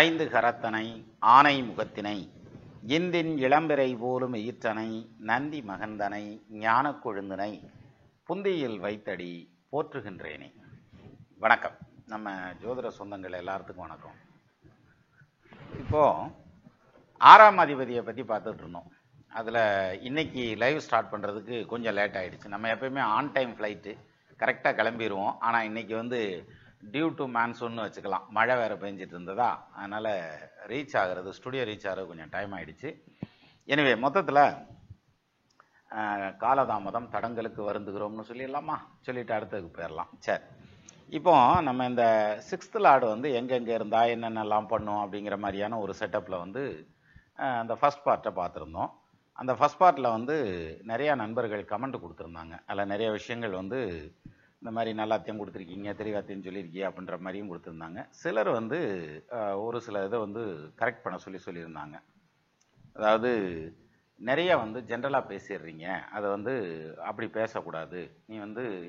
ஐந்து கரத்தனை ஆனை முகத்தினை இந்தின் இளம்பிறை போலும் ஈற்றனை நந்தி மகந்தனை ஞான கொழுந்தனை புந்தியில் வைத்தடி போற்றுகின்றேனே. வணக்கம். நம்ம ஜோதிட சொந்தங்கள் எல்லாத்துக்கும் வணக்கம். இப்போ 6ஆம் அதிபதியை பற்றி பார்த்துட்டு இருந்தோம். அதில் இன்னைக்கு லைவ் ஸ்டார்ட் பண்ணுறதுக்கு கொஞ்சம் லேட் ஆகிடுச்சு. நம்ம எப்பயுமே ஆன் டைம் ஃப்ளைட்டு கரெக்டாக கிளம்பிடுவோம். ஆனால் இன்னைக்கு டியூ டு மான்சூன்னு வச்சுக்கலாம், மழை வேறு பெஞ்சிட்டு இருந்ததா, அதனால் ரீச் ஆகிறது, ஸ்டுடியோ ரீச் ஆகிறது கொஞ்சம் டைம் ஆகிடுச்சு. எனவே மொத்தத்தில் காலதாமதம் தடங்களுக்கு வருந்துகிறோம்னு சொல்லிடலாமா? சொல்லிட்டு அடுத்ததுக்கு போயிடலாம். சரி, இப்போ நம்ம இந்த 6th லார்டு எங்கெங்கே இருந்தால் என்னென்னலாம் பண்ணும் அப்படிங்கிற மாதிரியான ஒரு செட்டப்பில் அந்த ஃபஸ்ட் பார்ட்டை பார்த்துருந்தோம். அந்த ஃபஸ்ட் பார்ட்டில் நிறையா நண்பர்கள் கமெண்ட் கொடுத்துருந்தாங்க. அதில் நிறைய விஷயங்கள் இந்த மாதிரி நல்லாத்தையும் கொடுத்துருக்கீங்க, தெளிவாத்தையும் சொல்லியிருக்கீங்க அப்படின்ற மாதிரியும் கொடுத்துருந்தாங்க. சிலர் ஒரு சில இதை கரெக்ட் பண்ண சொல்லியிருந்தாங்க. அதாவது நிறைய ஜென்ரலாக பேசிடுறீங்க, அதை அப்படி பேசக்கூடாது, நீ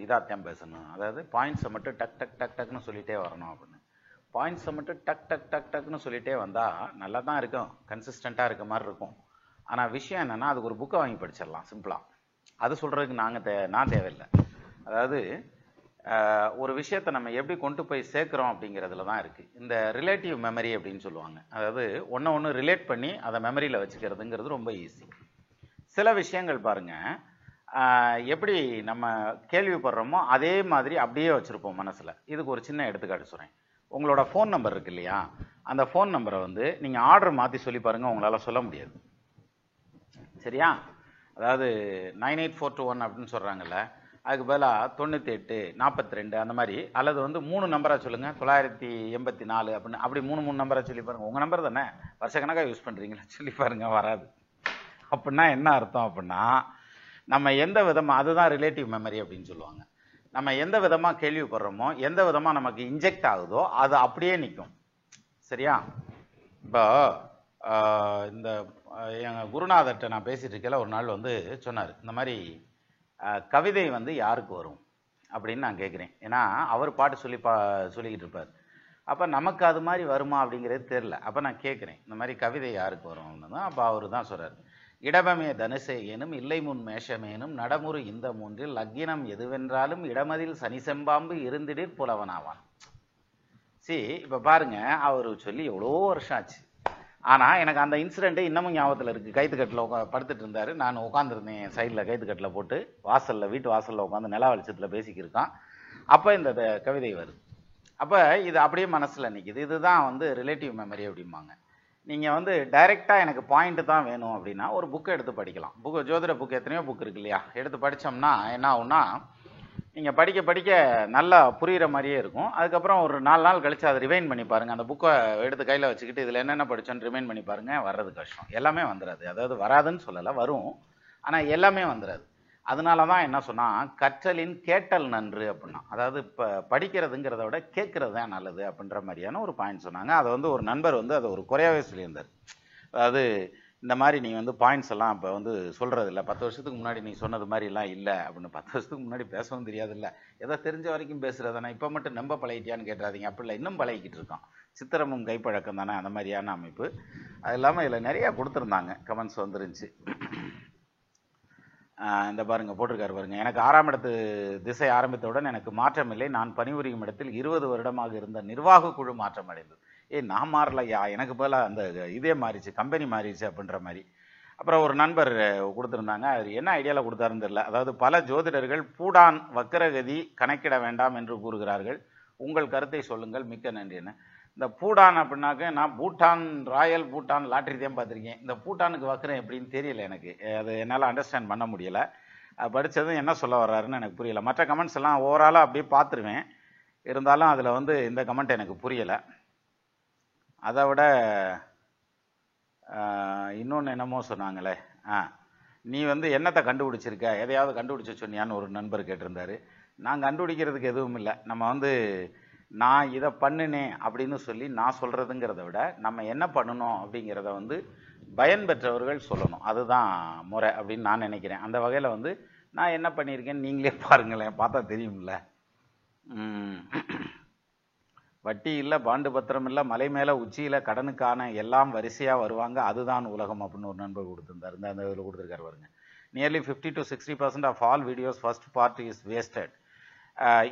இதாத்தையும் பேசணும், அதாவது பாயிண்ட்ஸை மட்டும் டக் டக் டக் டக்குன்னு சொல்லிகிட்டே வரணும் அப்படின்னு. பாயிண்ட்ஸை மட்டும் டக் டக் டக் டக்குன்னு சொல்லிகிட்டே வந்தால் நல்லா தான் இருக்கும், கன்சிஸ்டண்ட்டாக இருக்க மாதிரி இருக்கும். ஆனால் விஷயம் என்னென்னா, அதுக்கு ஒரு புக்கை வாங்கி படிச்சிடலாம் சிம்பிளாக. அது சொல்கிறதுக்கு நான் தேவையில்லை. அதாவது ஒரு விஷயத்தை நம்ம எப்படி கொண்டு போய் சேர்க்குறோம் அப்படிங்கிறதுல தான் இருக்குது. இந்த ரிலேட்டிவ் மெமரி அப்படின்னு சொல்லுவாங்க. அதாவது ஒன்று ரிலேட் பண்ணி அதை மெமரியில் வச்சுக்கிறதுங்கிறது ரொம்ப ஈஸி. சில விஷயங்கள் பாருங்கள், எப்படி நம்ம கேள்விப்படுறோமோ அதே மாதிரி அப்படியே வச்சுருப்போம் மனசில். இதுக்கு ஒரு சின்ன எடுத்துக்காட்டு சொல்கிறேன். உங்களோட ஃபோன் நம்பர் இருக்கு இல்லையா, அந்த ஃபோன் நம்பரை நீங்கள் ஆர்டர் மாற்றி சொல்லி பாருங்கள், உங்களால் சொல்ல முடியாது. சரியா? அதாவது 98421 அப்படின்னு சொல்கிறாங்கல்ல, அதுக்கு பதிலாக 98 42 அந்த மாதிரி, அல்லது 3 நம்பராக சொல்லுங்கள், 984 அப்படின்னு, அப்படி 3 நம்பராக சொல்லி பாருங்கள். உங்கள் நம்பர் தானே, வருஷக்கணக்காக யூஸ் பண்ணுறீங்களா, சொல்லி பாருங்கள், வராது. அப்படின்னா என்ன அர்த்தம் அப்படின்னா, நம்ம எந்த விதமாக, அதுதான் ரிலேட்டிவ் மெமரி அப்படின்னு சொல்லுவாங்க. நம்ம எந்த விதமாக கேள்விப்படுறோமோ, எந்த விதமாக நமக்கு இன்ஜெக்ட் ஆகுதோ அது அப்படியே நிற்கும். சரியா? இப்போ இந்த எங்கள் குருநாதர்கிட்ட நான் பேசிகிட்டு இருக்கல, ஒரு நாள் சொன்னார், இந்த மாதிரி கவிதை யாருக்கு வரும் அப்படின்னு நான் கேட்குறேன். ஏன்னா அவர் பாட்டு சொல்லிக்கிட்டு இருப்பார். அப்போ நமக்கு அது மாதிரி வருமா அப்படிங்கிறது தெரில. அப்போ நான் கேட்குறேன், இந்த மாதிரி கவிதை யாருக்கு வரும் அப்படின்னு தான். அப்போ அவர் தான் சொல்கிறார், இடபமே தனுசே ஏனும் இல்லை முன் மேஷமேனும் நடமுறு இந்த மூன்றில் லக்கினம் எதுவென்றாலும் இடமதில் சனி செம்பாம்பு இருந்திடீர் புலவனாவான். இப்போ பாருங்க, அவர் சொல்லி எவ்வளோ வருஷம் ஆச்சு. ஆனால் எனக்கு அந்த இன்சிடெண்ட்டு இன்னமும் ஞாபகத்தில் இருக்குது. கைத்துக்கட்டில் படுத்துட்டு இருந்தார், நான் உட்காந்துருந்தேன் சைடில் கைத்துக்கட்டில் போட்டு, வீட்டு வாசலில் உட்காந்து நிலா வெளிச்சத்தில் பேசிக்கிருக்கான். அப்போ இந்த கவிதை வருது. அப்போ இது அப்படியே மனசில் நிற்கிது. இதுதான் ரிலேட்டிவ் மெமரி அப்படிம்பாங்க. நீங்கள் டைரெக்டாக எனக்கு பாயிண்ட்டு தான் வேணும் அப்படின்னா ஒரு புக்கை எடுத்து படிக்கலாம். ஜோதிட புக்கு எத்தனையோ புக் இருக்கு இல்லையா, எடுத்து படித்தோம்னா என்ன ஆகும்னா, நீங்கள் படிக்க படிக்க நல்லா புரிகிற மாதிரியே இருக்கும். அதுக்கப்புறம் ஒரு 4 நாள் கழித்து அதை ரிவைன் பண்ணி பாருங்கள். அந்த புக்கை எடுத்து கையில் வச்சுக்கிட்டு இதில் என்னென்ன படித்தோன்னு ரிவைன் பண்ணி பாருங்கள், வர்றது கஷ்டம். எல்லாமே வந்துடாது. அதாவது வராதுன்னு சொல்லலை, வரும், ஆனால் எல்லாமே வந்துடாது. அதனால தான் என்ன சொன்னால், கற்றலின் கேட்டல் நன்று அப்படின்னா, அதாவது இப்போ படிக்கிறதுங்கிறத விட கேட்குறது தான் நல்லது அப்படின்ற மாதிரியான ஒரு பாயிண்ட் சொன்னாங்க. அதை ஒரு நண்பர் அதை ஒரு குறையாகவே சொல்லியிருந்தார். அதாவது இந்த மாதிரி நீ பாயிண்ட்ஸ் எல்லாம் இப்போ சொல்கிறது இல்லை, 10 வருஷத்துக்கு முன்னாடி நீ சொன்னது மாதிரிலாம் இல்லை அப்படின்னு. 10 வருஷத்துக்கு முன்னாடி பேசவும் தெரியாது இல்லை, ஏதோ தெரிஞ்ச வரைக்கும் பேசுகிறதானே, இப்போ மட்டும் நம்ப பழகிட்டியான்னு கேட்டுறாதீங்க. அப்படி இல்லை, இன்னும் பழகிக்கிட்டு இருக்கான். சித்திரமும் கைப்பழக்கம் தானே, அந்த மாதிரியான அமைப்பு. அது இல்லாமல் இதில் நிறையா கொடுத்துருந்தாங்க, கமெண்ட்ஸ் வந்துருந்துச்சு. இந்த பாருங்கள், போட்டிருக்காரு பாருங்கள், எனக்கு 6ஆம் இடத்து திசை ஆரம்பித்தவுடன் எனக்கு மாற்றம் இல்லை, நான் பணிபுரியும் இடத்தில் 20 வருடமாக இருந்த நிர்வாக குழு மாற்றம் அடைந்தது. நான் மாறலையா, எனக்கு போல அந்த இதே மாறிச்சு, கம்பெனி மாறிடுச்சு அப்படின்ற மாதிரி. அப்புறம் ஒரு நண்பர் கொடுத்துருந்தாங்க, அது என்ன ஐடியாவில் கொடுத்தாருன்னு தெரியல. அதாவது பல ஜோதிடர்கள் பூடான் வக்கரகதி கணக்கிட வேண்டாம் என்று கூறுகிறார்கள், உங்கள் கருத்தை சொல்லுங்கள், மிக்க நன்றின்னு. இந்த பூடான் அப்படின்னாக்க, நான் பூட்டான், ராயல் பூட்டான் லாட்ரி தான் பார்த்துருக்கேன். இந்த பூட்டானுக்கு வக்கரம் எப்படின்னு தெரியல எனக்கு, அது என்னால் அண்டர்ஸ்டாண்ட் பண்ண முடியலை. படித்ததும் என்ன சொல்ல வர்றாருன்னு எனக்கு புரியலை. மற்ற கமெண்ட்ஸ் எல்லாம் ஓவராலாக அப்படியே பார்த்துருவேன், இருந்தாலும் அதில் இந்த கமெண்ட் எனக்கு புரியலை. அதை விட இன்னொன்று என்னமோ சொன்னாங்களே, நீ என்னத்தை கண்டுபிடிச்சிருக்க, எதையாவது கண்டுபிடிச்சி சொன்னியான்னு ஒரு நண்பர் கேட்டிருந்தாரு. நான் கண்டுபிடிக்கிறதுக்கு எதுவும் இல்லை. நம்ம நான் இதை பண்ணினேன் அப்படின்னு சொல்லி நான் சொல்கிறதுங்கிறத விட நம்ம என்ன பண்ணணும் அப்படிங்கிறத பயன் பெற்றவர்கள் சொல்லணும், அதுதான் முறை அப்படின்னு நான் நினைக்கிறேன். அந்த வகையில் நான் என்ன பண்ணியிருக்கேன்னு நீங்களே பாருங்களேன், பார்த்தா தெரியும்ல. வட்டி இல்லை, பாண்டு பத்திரம் இல்லை, மலை மேலே உச்சியில் கடனுக்கான எல்லாம் வரிசையாக வருவாங்க, அதுதான் உலகம் அப்படின்னு ஒரு நண்பர் கொடுத்துருந்தார். இந்த இதில் கொடுத்துருக்காரு பாருங்க. Nearly 50 to 60% of all videos first part is wasted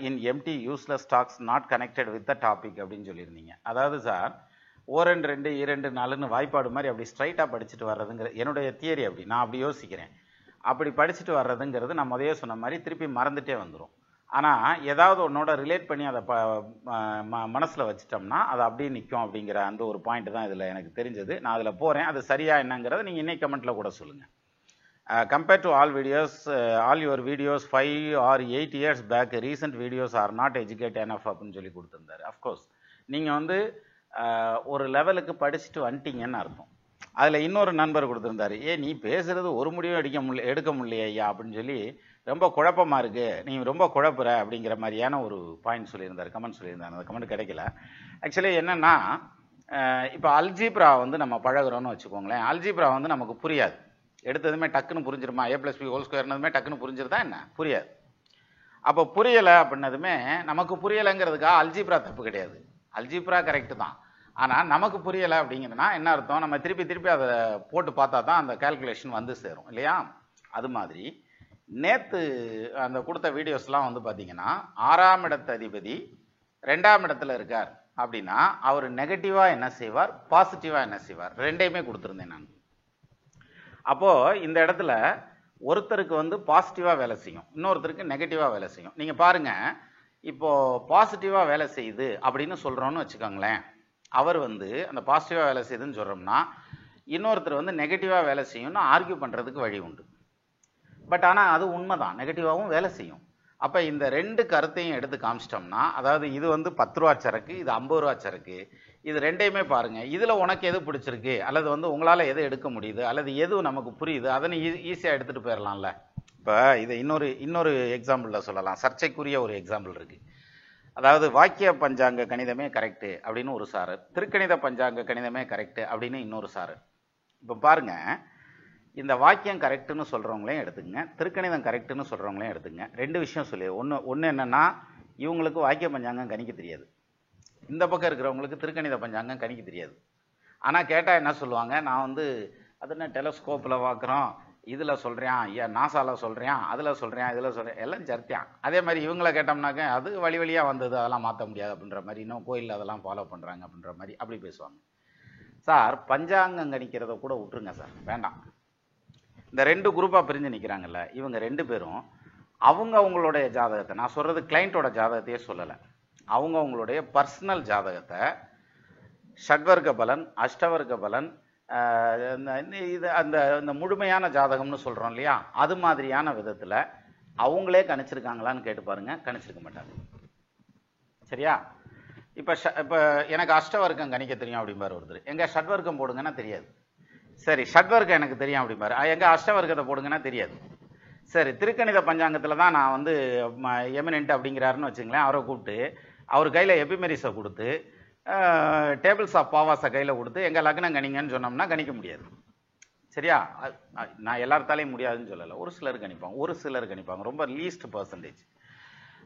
in empty useless talks not connected with the topic அப்படின்னு சொல்லியிருந்தீங்க. அதாவது சார், ஓரெண்டு 2 2 4ன்னு வாய்ப்பாடு மாதிரி அப்படி ஸ்ட்ரைட்டாக படிச்சுட்டு வர்றதுங்கிற என்னுடைய தியரி. அப்படி நான் அப்படி யோசிக்கிறேன். அப்படி படிச்சுட்டு வர்றதுங்கிறது நான் முதலே சொன்ன மாதிரி திருப்பி மறந்துட்டே வந்துடும். ஆனால் ஏதாவது ஒன்னோட ரிலேட் பண்ணி அதை மனசில் வச்சிட்டோம்னா அது அப்படியே நிற்கும் அப்படிங்கிற அந்த ஒரு பாயிண்ட் தான் இதில் எனக்கு தெரிஞ்சது. நான் அதில் போகிறேன். அது சரியா என்னங்கிறத நீங்கள் இன்னைக்கு கமெண்ட்டில் கூட சொல்லுங்கள். Compared to all videos, all your videos 5 or 8 years back recent videos are not educate enough அப்படின்னு சொல்லி கொடுத்துருந்தாரு. அஃப்கோர்ஸ் நீங்கள் வந்து ஒரு லெவலுக்கு படிச்சுட்டு வந்துட்டீங்கன்னு அர்த்தம். அதில் இன்னொரு நண்பர் கொடுத்துருந்தாரு, நீ பேசுகிறது ஒரு முடிவும் எடுக்க முடியலையே ஐயா அப்படின்னு சொல்லி ரொம்ப குழப்பமாக இருக்குது, நீ ரொம்ப குழப்புற அப்படிங்கிற மாதிரியான ஒரு பாயிண்ட் சொல்லியிருந்தார், கமெண்ட் சொல்லியிருந்தார். அந்த கமெண்ட் கிடைக்கல. ஆக்சுவலி என்னென்னா, இப்போ அல்ஜீப்ரா வந்து நம்ம பழகுறோன்னு வச்சுக்கோங்களேன். அல்ஜீப்ரா வந்து நமக்கு புரியாது. எடுத்ததுமே டக்குன்னு புரிஞ்சிருமா? a+b² டக்குன்னு புரிஞ்சிருதா என்ன? புரியாது. அப்போ புரியலை அப்படின்னதுமே, நமக்கு புரியலைங்கிறதுக்காக அல்ஜீப்ரா தப்பு கிடையாது, அல்ஜீப்ரா கரெக்டு தான். ஆனால் நமக்கு புரியலை அப்படிங்கிறதுனா என்ன அர்த்தம்? நம்ம திருப்பி அதை போட்டு பார்த்தா தான் அந்த கால்குலேஷன் வந்து சேரும் இல்லையா? அது மாதிரி நேற்று அந்த கொடுத்த வீடியோஸ்லாம் வந்து பார்த்தீங்கன்னா, 6ஆம் இடத்து அதிபதி 2ஆம் இடத்துல இருக்கார் அப்படின்னா அவர் நெகட்டிவாக என்ன செய்வார், பாசிட்டிவாக என்ன செய்வார், ரெண்டையுமே கொடுத்துருந்தேன் நான். அப்போது இந்த இடத்துல ஒருத்தருக்கு வந்து பாசிட்டிவாக வேலை செய்யும், இன்னொருத்தருக்கு நெகட்டிவாக வேலை செய்யும். நீங்கள் பாருங்கள், இப்போது பாசிட்டிவாக வேலை செய்யுது அப்படின்னு சொல்கிறோன்னு வச்சுக்கோங்களேன். அவர் வந்து அந்த பாசிட்டிவாக வேலை செய்யுதுன்னு சொல்கிறோம்னா, இன்னொருத்தர் வந்து நெகட்டிவாக வேலை செய்யும்னு ஆர்கியூ பண்ணுறதுக்கு வழி உண்டு. பட் ஆனால் அது உண்மைதான், நெகட்டிவாகவும் வேலை செய்யும். அப்போ இந்த 2 கருத்தையும் எடுத்து காமிச்சிட்டோம்னா, அதாவது இது வந்து 10 ரூபா சரக்கு, இது 50 ரூபா சரக்கு, இது ரெண்டையுமே பாருங்கள், இதில் உனக்கு எது பிடிச்சிருக்கு, அல்லது வந்து உங்களால் எது எடுக்க முடியுது, அல்லது எது நமக்கு புரியுது, அதை ஈஸியாக எடுத்துகிட்டு போயிடலாம்ல. இப்போ இதை இன்னொரு எக்ஸாம்பிளில் சொல்லலாம். சர்ச்சைக்குரிய ஒரு எக்ஸாம்பிள் இருக்குது. அதாவது வாக்கிய பஞ்சாங்க கணிதமே கரெக்டு அப்படின்னு ஒரு சாரர், திருக்கணித பஞ்சாங்க கணிதமே கரெக்டு அப்படின்னு இன்னொரு சாரர். இப்போ பாருங்க, இந்த வாக்கியம் கரெக்டுன்னு சொல்கிறவங்களையும் எடுத்துக்கங்க, திருக்கணிதம் கரெக்டுன்னு சொல்கிறவங்களையும் எடுத்துக்கங்க. 2 விஷயம் சொல்லி, ஒன்று என்னென்னா, இவங்களுக்கு வாக்கிய பஞ்சாங்கம் கணிக்க தெரியாது, இந்த பக்கம் இருக்கிறவங்களுக்கு திருக்கணித பஞ்சாங்கம் கணிக்க தெரியாது. ஆனால் கேட்டால் என்ன சொல்லுவாங்க, நான் வந்து அது என்ன டெலஸ்கோப்பில் பார்க்குறோம், இதில் சொல்கிறேன், நாசாவில் சொல்கிறேன், அதில் சொல்கிறேன், இதில் சொல்கிறேன், எல்லாம் சர்த்தியான். அதே மாதிரி இவங்களை கேட்டோம்னாக்க அது வழியாக வந்தது, அதெல்லாம் மாற்ற முடியாது அப்படின்ற மாதிரி, இன்னும் கோயிலில் அதெல்லாம் ஃபாலோ பண்ணுறாங்க அப்படின்ற மாதிரி அப்படி பேசுவாங்க. சார், பஞ்சாங்கம் கணிக்கிறத கூட விட்டுருங்க சார், வேண்டாம். இந்த 2 குரூப்பாக பிரிஞ்சு நிற்கிறாங்கல்ல, இவங்க 2 பேரும் அவங்களுடைய ஜாதகத்தை, நான் சொல்கிறது கிளைண்ட்டோட ஜாதகத்தையே சொல்லலை, அவங்களுடைய பர்சனல் ஜாதகத்தை ஷட்வர்க்க பலன், அஷ்டவர்க்க பலன், இது அந்த முழுமையான ஜாதகம்னு சொல்கிறோம் இல்லையா, அது மாதிரியான விதத்தில் அவங்களே கணிச்சிருக்காங்களான்னு கேட்டு பாருங்க, கணிச்சிருக்க மாட்டாங்க. சரியா? இப்போ எனக்கு அஷ்டவர்க்கம் கணிக்க தெரியும் அப்படிம்பாரு ஒருத்தர், எங்க ஷட்வர்க்கம் போடுங்கன்னா தெரியாது. சரி, ஷட்வர்க்கம் எனக்கு தெரியும் அப்படிம்பாரு, எங்க அஷ்டவர்க்கத்தை போடுங்கன்னா தெரியாது. சரி, திருக்கணித பஞ்சாங்கத்தில் தான் நான் வந்து எமினென்ட் அப்படிங்கிறாருன்னு வச்சுங்களேன். அவரை கூப்பிட்டு அவர் கையில் எபிமெரிஸை கொடுத்து டேபிள்ஸ் ஆஃப் பாவாஸை கையில் கொடுத்து எங்கள் லக்னம் கணிங்கன்னு சொன்னோம்னா கணிக்க முடியாது. சரியா? நான் எல்லாத்தாலையும் முடியாதுன்னு சொல்லலை, ஒரு சிலர் கணிப்பாங்க, ரொம்ப லீஸ்ட் பர்சன்டேஜ்.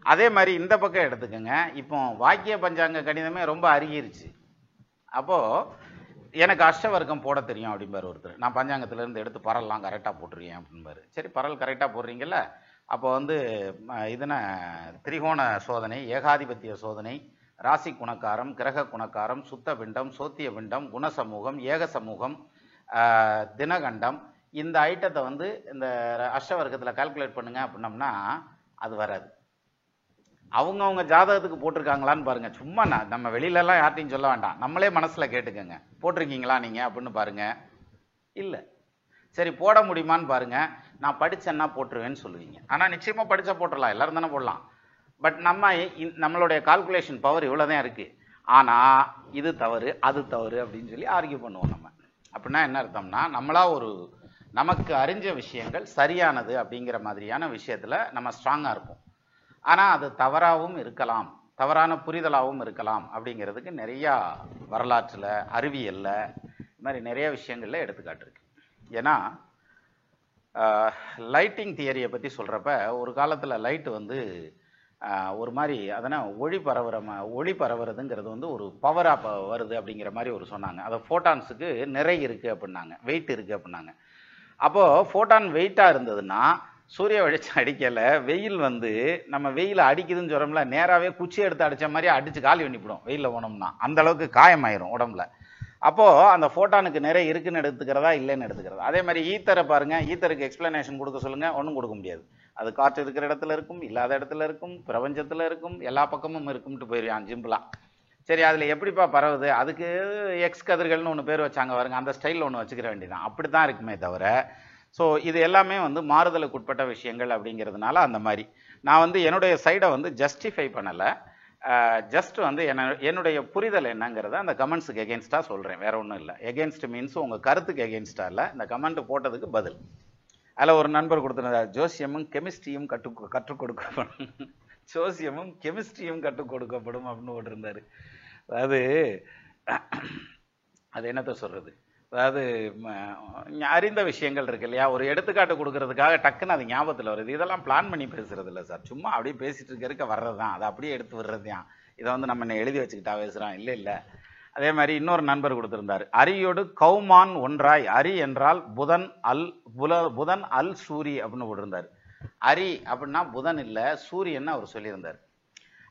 அதே மாதிரி இந்த பக்கம் எடுத்துக்கோங்க. இப்போ வாக்கிய பஞ்சாங்க கணிதமே ரொம்ப அருகிருச்சு. அப்போது எனக்கு அஷ்டவர்க்கம் போட தெரியும் அப்படிம்பார் ஒருத்தர், நான் பஞ்சாங்கத்திலேருந்து எடுத்து பரல்லாம் கரெக்டாக போட்டுருக்கேன் அப்படின்பாரு. சரி, பரல் கரெக்டாக போடுறீங்கல்ல, அப்போ வந்து இதனை திரிகோண சோதனை, ஏகாதிபத்திய சோதனை, ராசி குணக்காரம், கிரக குணக்காரம், சுத்த பிண்டம், சோத்திய பிண்டம், குணசமூகம், ஏக சமூகம், தினகண்டம், இந்த ஐட்டத்தை வந்து இந்த அஷ்டவர்க்கத்தில் கால்குலேட் பண்ணுங்க அப்படின்னம்னா அது வராது. அவங்க ஜாதகத்துக்கு போட்டிருக்காங்களான்னு பாருங்க. சும்மா நம்ம வெளியிலலாம் யார்ட்டையும் சொல்ல வேண்டாம், நம்மளே மனசில் கேட்டுக்கோங்க, போட்டிருக்கீங்களா நீங்கள் அப்படின்னு பாருங்க. இல்லை. சரி, போட முடியுமான்னு பாருங்க. நான் படித்தேன்னா போட்டுருவேன்னு சொல்லுவீங்க. ஆனால் நிச்சயமாக படித்தா போட்டுடலாம், எல்லாரும் தானே போடலாம். பட் நம்மளுடைய கால்குலேஷன் பவர் இவ்வளோ தான் இருக்குது. ஆனால் இது தவறு, அது தவறு அப்படின்னு சொல்லி ஆர்கியூ பண்ணுவோம் நம்ம. அப்படின்னா என்ன அர்த்தம்னா, நமக்கு அறிஞ்ச விஷயங்கள் சரியானது அப்படிங்கிற மாதிரியான விஷயத்தில் நம்ம ஸ்ட்ராங்காக இருப்போம். ஆனால் அது தவறாகவும் இருக்கலாம், தவறான புரிதலாகவும் இருக்கலாம் அப்படிங்கிறதுக்கு நிறையா வரலாற்றில், அறிவியலில், இது மாதிரி நிறைய விஷயங்களில் எடுத்துக்காட்டு இருக்கு. ஏன்னா லைட்டிங் தியரியை பற்றி சொல்கிறப்ப, ஒரு காலத்தில் லைட்டு வந்து ஒரு மாதிரி அதனால் ஒளி பரவுறதுங்கிறது வந்து ஒரு பவராக வருது அப்படிங்கிற மாதிரி ஒரு சொன்னாங்க. அதை ஃபோட்டான்ஸுக்கு நிறை இருக்குது அப்படின்னாங்க, வெயிட் இருக்குது அப்படின்னாங்க. அப்போது ஃபோட்டான் வெயிட்டாக இருந்ததுன்னா சூரிய வெளிச்சம் அடிக்கலை, வெயில் வந்து நம்ம வெயில் அடிக்குதுன்னு சொல்கிறோம்ல, நேராகவே குச்சி எடுத்து அடித்த மாதிரி அடித்து காலி பண்ணிவிடும் வெயிலில் போனோம்னா, அந்த அளவுக்கு காயமாயிரும் உடம்புல. அப்போது அந்த ஃபோட்டானுக்கு நிறைய இருக்குன்னு எடுத்துக்கிறதா இல்லைன்னு எடுத்துக்கிறதா. அதே மாதிரி ஈத்தரை பாருங்கள், ஈத்தருக்கு எக்ஸ்பிளனேஷன் கொடுக்க சொல்லுங்கள், ஒன்றும் கொடுக்க முடியாது. அது காற்று இருக்கிற இடத்துல இருக்கும், இல்லாத இடத்துல இருக்கும், பிரபஞ்சத்தில் இருக்கும், எல்லா பக்கமும் இருக்கும்ட்டு போயிருவான் சிம்பிளா. சரி, அதில் எப்படிப்பா பரவுது? அதுக்கு எக்ஸ் கதிர்கள்னு ஒன்று பேர் வச்சாங்க பாருங்க, அந்த ஸ்டைலில் ஒன்று வச்சுக்கிற வேண்டியதான். அப்படி தான் இருக்குமே தவிர, ஸோ இது எல்லாமே வந்து மாறுதலுக்கு உட்பட்ட விஷயங்கள் அப்படிங்கிறதுனால அந்த மாதிரி நான் வந்து என்னுடைய சைடை வந்து ஜஸ்டிஃபை பண்ணலை. ஜஸ்ட் வந்து என்னுடைய புரிதல் என்னங்கிறத அந்த கமெண்ட்ஸுக்கு எகென்ஸ்டாக சொல்கிறேன், வேற ஒன்றும் இல்லை. எகென்ஸ்ட் மீன்ஸ் உங்கள் கருத்துக்கு எகென்ஸ்டாக இல்லை, இந்த கமெண்ட் போட்டதுக்கு பதில். அதில் ஒரு நண்பர் கொடுத்துருந்தார், ஜோசியமும் கெமிஸ்ட்ரியும் கற்றுக் கொடுக்கப்படும், ஜோசியமும் கெமிஸ்ட்ரியும் கற்றுக் கொடுக்கப்படும் அப்படின்னு போட்டிருந்தாரு. அதாவது அது என்னத்த சொல்கிறது, அதாவது அறிந்த விஷயங்கள் இருக்கு இல்லையா, ஒரு எடுத்துக்காட்டு கொடுக்கறதுக்காக டக்குன்னு அது ஞாபகத்தில் வருது. இதெல்லாம் பிளான் பண்ணி பேசுறது இல்லை சார், சும்மா அப்படியே பேசிட்டு இருக்க வர்றது தான், அதை அப்படியே எடுத்து விடுறது தான். இதை வந்து நம்ம என்ன எழுதி வச்சுக்கிட்டா பேசுகிறோம், இல்லை இல்லை. அதே மாதிரி இன்னொரு நண்பர் கொடுத்திருந்தார், அரியோடு கௌமான் ஒன்றாய், அரி என்றால் புதன் அல் சூரி அப்படின்னு போட்டிருந்தார். அரி அப்படின்னா புதன் இல்லை சூரியன் அவர் சொல்லியிருந்தார்.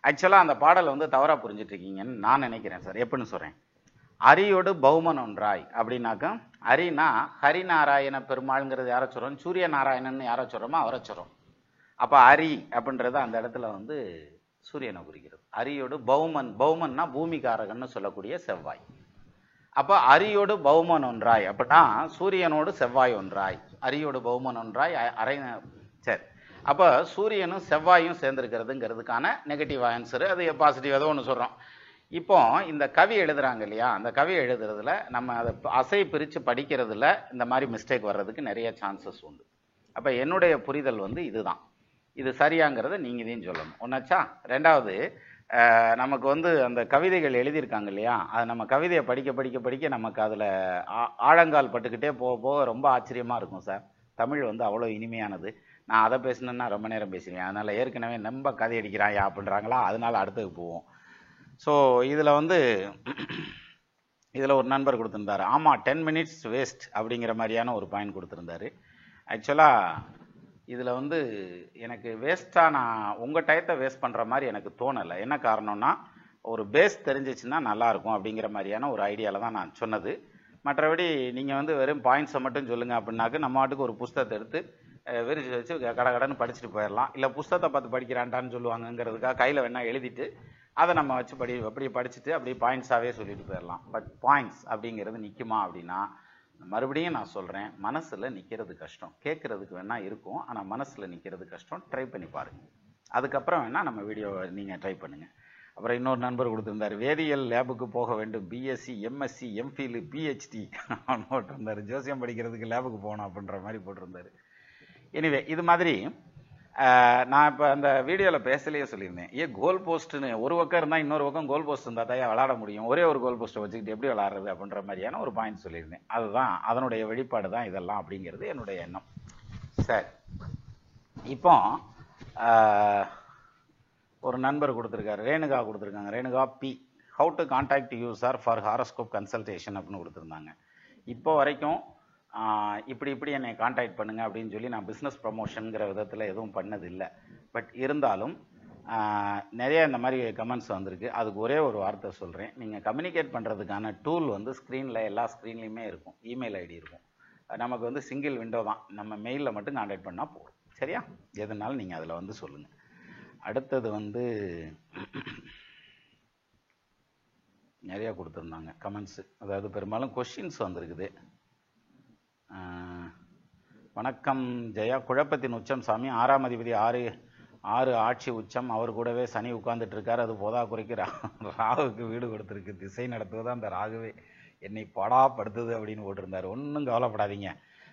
ஆக்சுவலாக அந்த பாடலை வந்து தவறாக புரிஞ்சிட்டு இருக்கீங்கன்னு நான் நினைக்கிறேன் சார். எப்படின்னு சொல்கிறேன், அரியோடு பௌமன் ஒன்றாய் அப்படின்னாக்க, அரினா ஹரிநாராயண பெருமாள்ங்கிறது யாரை சொல்கிறோம், சூரிய நாராயணன் யாரை சொல்கிறோமோ அவரை சொல்கிறோம். அப்போ அரி அப்படின்றது அந்த இடத்துல வந்து சூரியனை குறிக்கிறது. அரியோடு பௌமன், பௌமன்னா பூமிகாரகன்னு சொல்லக்கூடிய செவ்வாய். அப்போ அரியோடு பௌமன் ஒன்றாய் அப்படின்னா சூரியனோடு செவ்வாய் ஒன்றாய், அரியோடு பௌமன் ஒன்றாய் அரை. சரி, அப்போ சூரியனும் செவ்வாயும் சேர்ந்துருக்கிறதுங்கிறதுக்கான நெகட்டிவ் ஆன்சரு, அது பாசிட்டிவ் ஏதோ ஒன்று சொல்கிறோம். இப்போ இந்த கவி எழுதுறாங்க இல்லையா, அந்த கவி எழுதுறதுல நம்ம அதை அசை பிரித்து படிக்கிறதுல இந்த மாதிரி மிஸ்டேக் வர்றதுக்கு நிறைய சான்சஸ் உண்டு. அப்போ என்னுடைய புரிதல் வந்து இதுதான், இது சரியாங்கிறத நீங்கள் இதையும் சொல்லணும். ஒன்றாச்சா. ரெண்டாவது, நமக்கு வந்து அந்த கவிதைகள் எழுதியிருக்காங்க இல்லையா, அது நம்ம கவிதையை படிக்க படிக்க படிக்க நமக்கு அதில் ஆழங்கால் பட்டுக்கிட்டே போக போக ரொம்ப ஆச்சரியமாக இருக்கும் சார். தமிழ் வந்து அவ்வளோ இனிமையானது. நான் அதை பேசணுன்னா ரொம்ப நேரம் பேசுவேன், அதனால் ஏற்கனவே நம்ம கதை அடிக்கிறான் யா அப்படின்றாங்களா, அதனால அடுத்ததுக்கு போவோம். ஸோ இதில் வந்து இதில் ஒரு நண்பர் கொடுத்துருந்தாரு, ஆமாம் 10 minutes வேஸ்ட் அப்படிங்கிற மாதிரியான ஒரு பாயிண்ட் கொடுத்துருந்தாரு. ஆக்சுவலாக இதில் வந்து எனக்கு வேஸ்ட்டாக நான் உங்கள் டயத்தை வேஸ்ட் பண்ணுற மாதிரி எனக்கு தோணலை. என்ன காரணம்னா, ஒரு பேஸ் தெரிஞ்சிச்சுன்னா நல்லாயிருக்கும் அப்படிங்கிற மாதிரியான ஒரு ஐடியாவில் தான் நான் சொன்னது. மற்றபடி நீங்கள் வந்து வெறும் பாயிண்ட்ஸை மட்டும் சொல்லுங்கள் அப்படின்னாக்க நம்ம வாட்டுக்கு ஒரு புஸ்தகத்தை எடுத்து விரிச்சு வச்சு கடன்னு படிச்சுட்டு போயிடலாம். இல்லை புஸ்தகத்தை பார்த்து படிக்கிறான்டான்னு சொல்லுவாங்கங்கிறதுக்காக கையில் வேணால் எழுதிட்டு அதை நம்ம வச்சு அப்படியே படிச்சுட்டு அப்படியே பாயிண்ட்ஸாகவே சொல்லிட்டு போயிடலாம். பட் பாயிண்ட்ஸ் அப்படிங்கிறது நிற்குமா அப்படின்னா, மறுபடியும் நான் சொல்கிறேன், மனசில் நிற்கிறது கஷ்டம். கேட்குறதுக்கு வேணால் இருக்கும், ஆனால் மனசில் நிற்கிறது கஷ்டம். ட்ரை பண்ணி பாருங்கள், அதுக்கப்புறம் வேணால் நம்ம வீடியோவை நீங்கள் ட்ரை பண்ணுங்கள். அப்புறம் இன்னொரு நண்பர் கொடுத்துருந்தார், வேதியியல் லேபுக்கு போக வேண்டும், பிஎஸ்சி எம்எஸ்சி எம்ஃபில் பிஹெச்டி போட்டிருந்தார். ஜோசியம் படிக்கிறதுக்கு லேபுக்கு போகணும் அப்படின்ற மாதிரி போட்டிருந்தார். எனிவே இது மாதிரி நான் இப்போ அந்த வீடியோவில் பேசலையே சொல்லியிருந்தேன், கோல் போஸ்ட்டுன்னு ஒரு பக்கம் இருந்தால் இன்னொரு பக்கம் கோல் போஸ்ட் இருந்தால் தான் விளாட முடியும், ஒரே ஒரு கோல் போஸ்ட்டை வச்சுக்கிட்டு எப்படி விளாட்றது அப்படின்ற மாதிரியான ஒரு பாயிண்ட் சொல்லியிருந்தேன். அதுதான் அதனுடைய வெளிப்பாடு தான் இதெல்லாம் அப்படிங்கிறது என்னுடைய எண்ணம். சரி, இப்போ ஒரு நண்பர் கொடுத்துருக்காரு, ரேணுகா கொடுத்துருக்காங்க, Renuka B, how to contact you sir for horoscope consultation அப்படின்னு கொடுத்துருந்தாங்க. இப்போ வரைக்கும் இப்படி என்னை கான்டாக்ட் பண்ணுங்க அப்படின்னு சொல்லி நான் பிஸ்னஸ் ப்ரமோஷனுங்கிற விதத்தில் எதுவும் பண்ணதில்லை. பட் இருந்தாலும் நிறைய இந்த மாதிரி கமெண்ட்ஸ் வந்திருக்கு. அதுக்கு ஒரே ஒரு வார்த்தை சொல்கிறேன், நீங்கள் கம்யூனிகேட் பண்ணுறதுக்கான டூல் வந்து ஸ்க்ரீனில் எல்லா ஸ்க்ரீன்லேயுமே இருக்கும், இமெயில் ஐடி இருக்கும். நமக்கு வந்து சிங்கிள் விண்டோ தான், நம்ம மெயிலில் மட்டும் கான்டாக்ட் பண்ணால் போதும். சரியா, எதுனாலும் நீங்கள் அதில் வந்து சொல்லுங்கள். அடுத்தது வந்து நிறையா கொடுத்துருந்தாங்க கமெண்ட்ஸு, அதாவது பெரும்பாலும் கொஷின்ஸ் வந்திருக்குது. வணக்கம் ஜெயா, குழப்பத்தின் உச்சம் சாமி, 6ஆம் அதிபதி 6 ஆட்சி உச்சம், அவர் கூடவே சனி உட்கார்ந்துட்டு இருக்கார், அது போதா குறைக்கு ராகுவுக்கு வீடு கொடுத்துருக்கு, திசை நடத்துவது அந்த ராகுவே என்னை படாப்படுத்துது அப்படின்னு போட்டிருந்தார். ஒன்றும் கவலைப்படாதீங்க,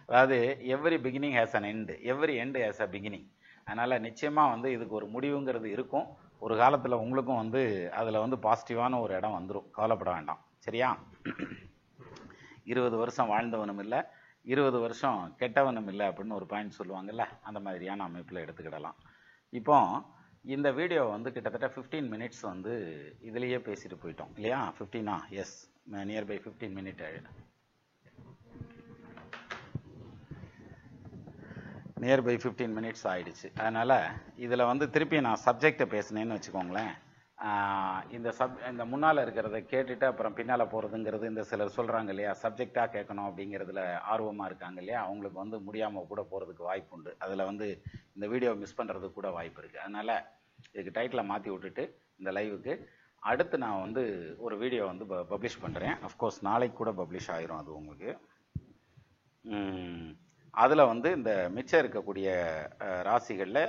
அதாவது every beginning has an end, every end has a beginning. அதனால் நிச்சயமாக வந்து இதுக்கு ஒரு முடிவுங்கிறது இருக்கும். ஒரு காலத்தில் உங்களுக்கும் வந்து அதில் வந்து பாசிட்டிவான ஒரு இடம் வந்துடும், கவலைப்பட வேண்டாம். சரியா, 20 வருஷம் வாழ்ந்தவனும் இல்லை, 20 வருஷம் கெட்டவனும் இல்லை அப்படின்னு ஒரு பாயிண்ட் சொல்லுவாங்கல்ல, அந்த மாதிரியான அமைப்பில் எடுத்துக்கிடலாம். இப்போ இந்த வீடியோ வந்து கிட்டத்தட்ட 15 மினிட்ஸ் வந்து இதுலேயே பேசிட்டு போயிட்டோம் இல்லையா? 15 yes, nearby 15 minute nearby 15 minutes ஆயிடுச்சு. அதனால் இதில் வந்து திருப்பி நான் சப்ஜெக்டை பேசினேன்னு வச்சுக்கோங்களேன். இந்த முன்னால் இருக்கிறத கேட்டுட்டு அப்புறம் பின்னால் போகிறதுங்கிறது இந்த சிலர் சொல்கிறாங்க இல்லையா, சப்ஜெக்டாக கேட்கணும் அப்படிங்கிறதுல ஆர்வமாக இருக்காங்க இல்லையா, அவங்களுக்கு வந்து முடியாமல் கூட போகிறதுக்கு வாய்ப்பு உண்டு. அதில் வந்து இந்த வீடியோ மிஸ் பண்ணுறதுக்கு கூட வாய்ப்பு இருக்குது. அதனால் இதுக்கு டைட்டிலை மாற்றி விட்டுட்டு இந்த லைவுக்கு அடுத்து நான் வந்து ஒரு வீடியோ வந்து பப்ளிஷ் பண்ணுறேன். அஃப்கோர்ஸ் நாளைக்கு கூட பப்ளிஷ் ஆயிரும் அது உங்களுக்கு. அதில் வந்து இந்த மிச்சம் இருக்கக்கூடிய ராசிகளில்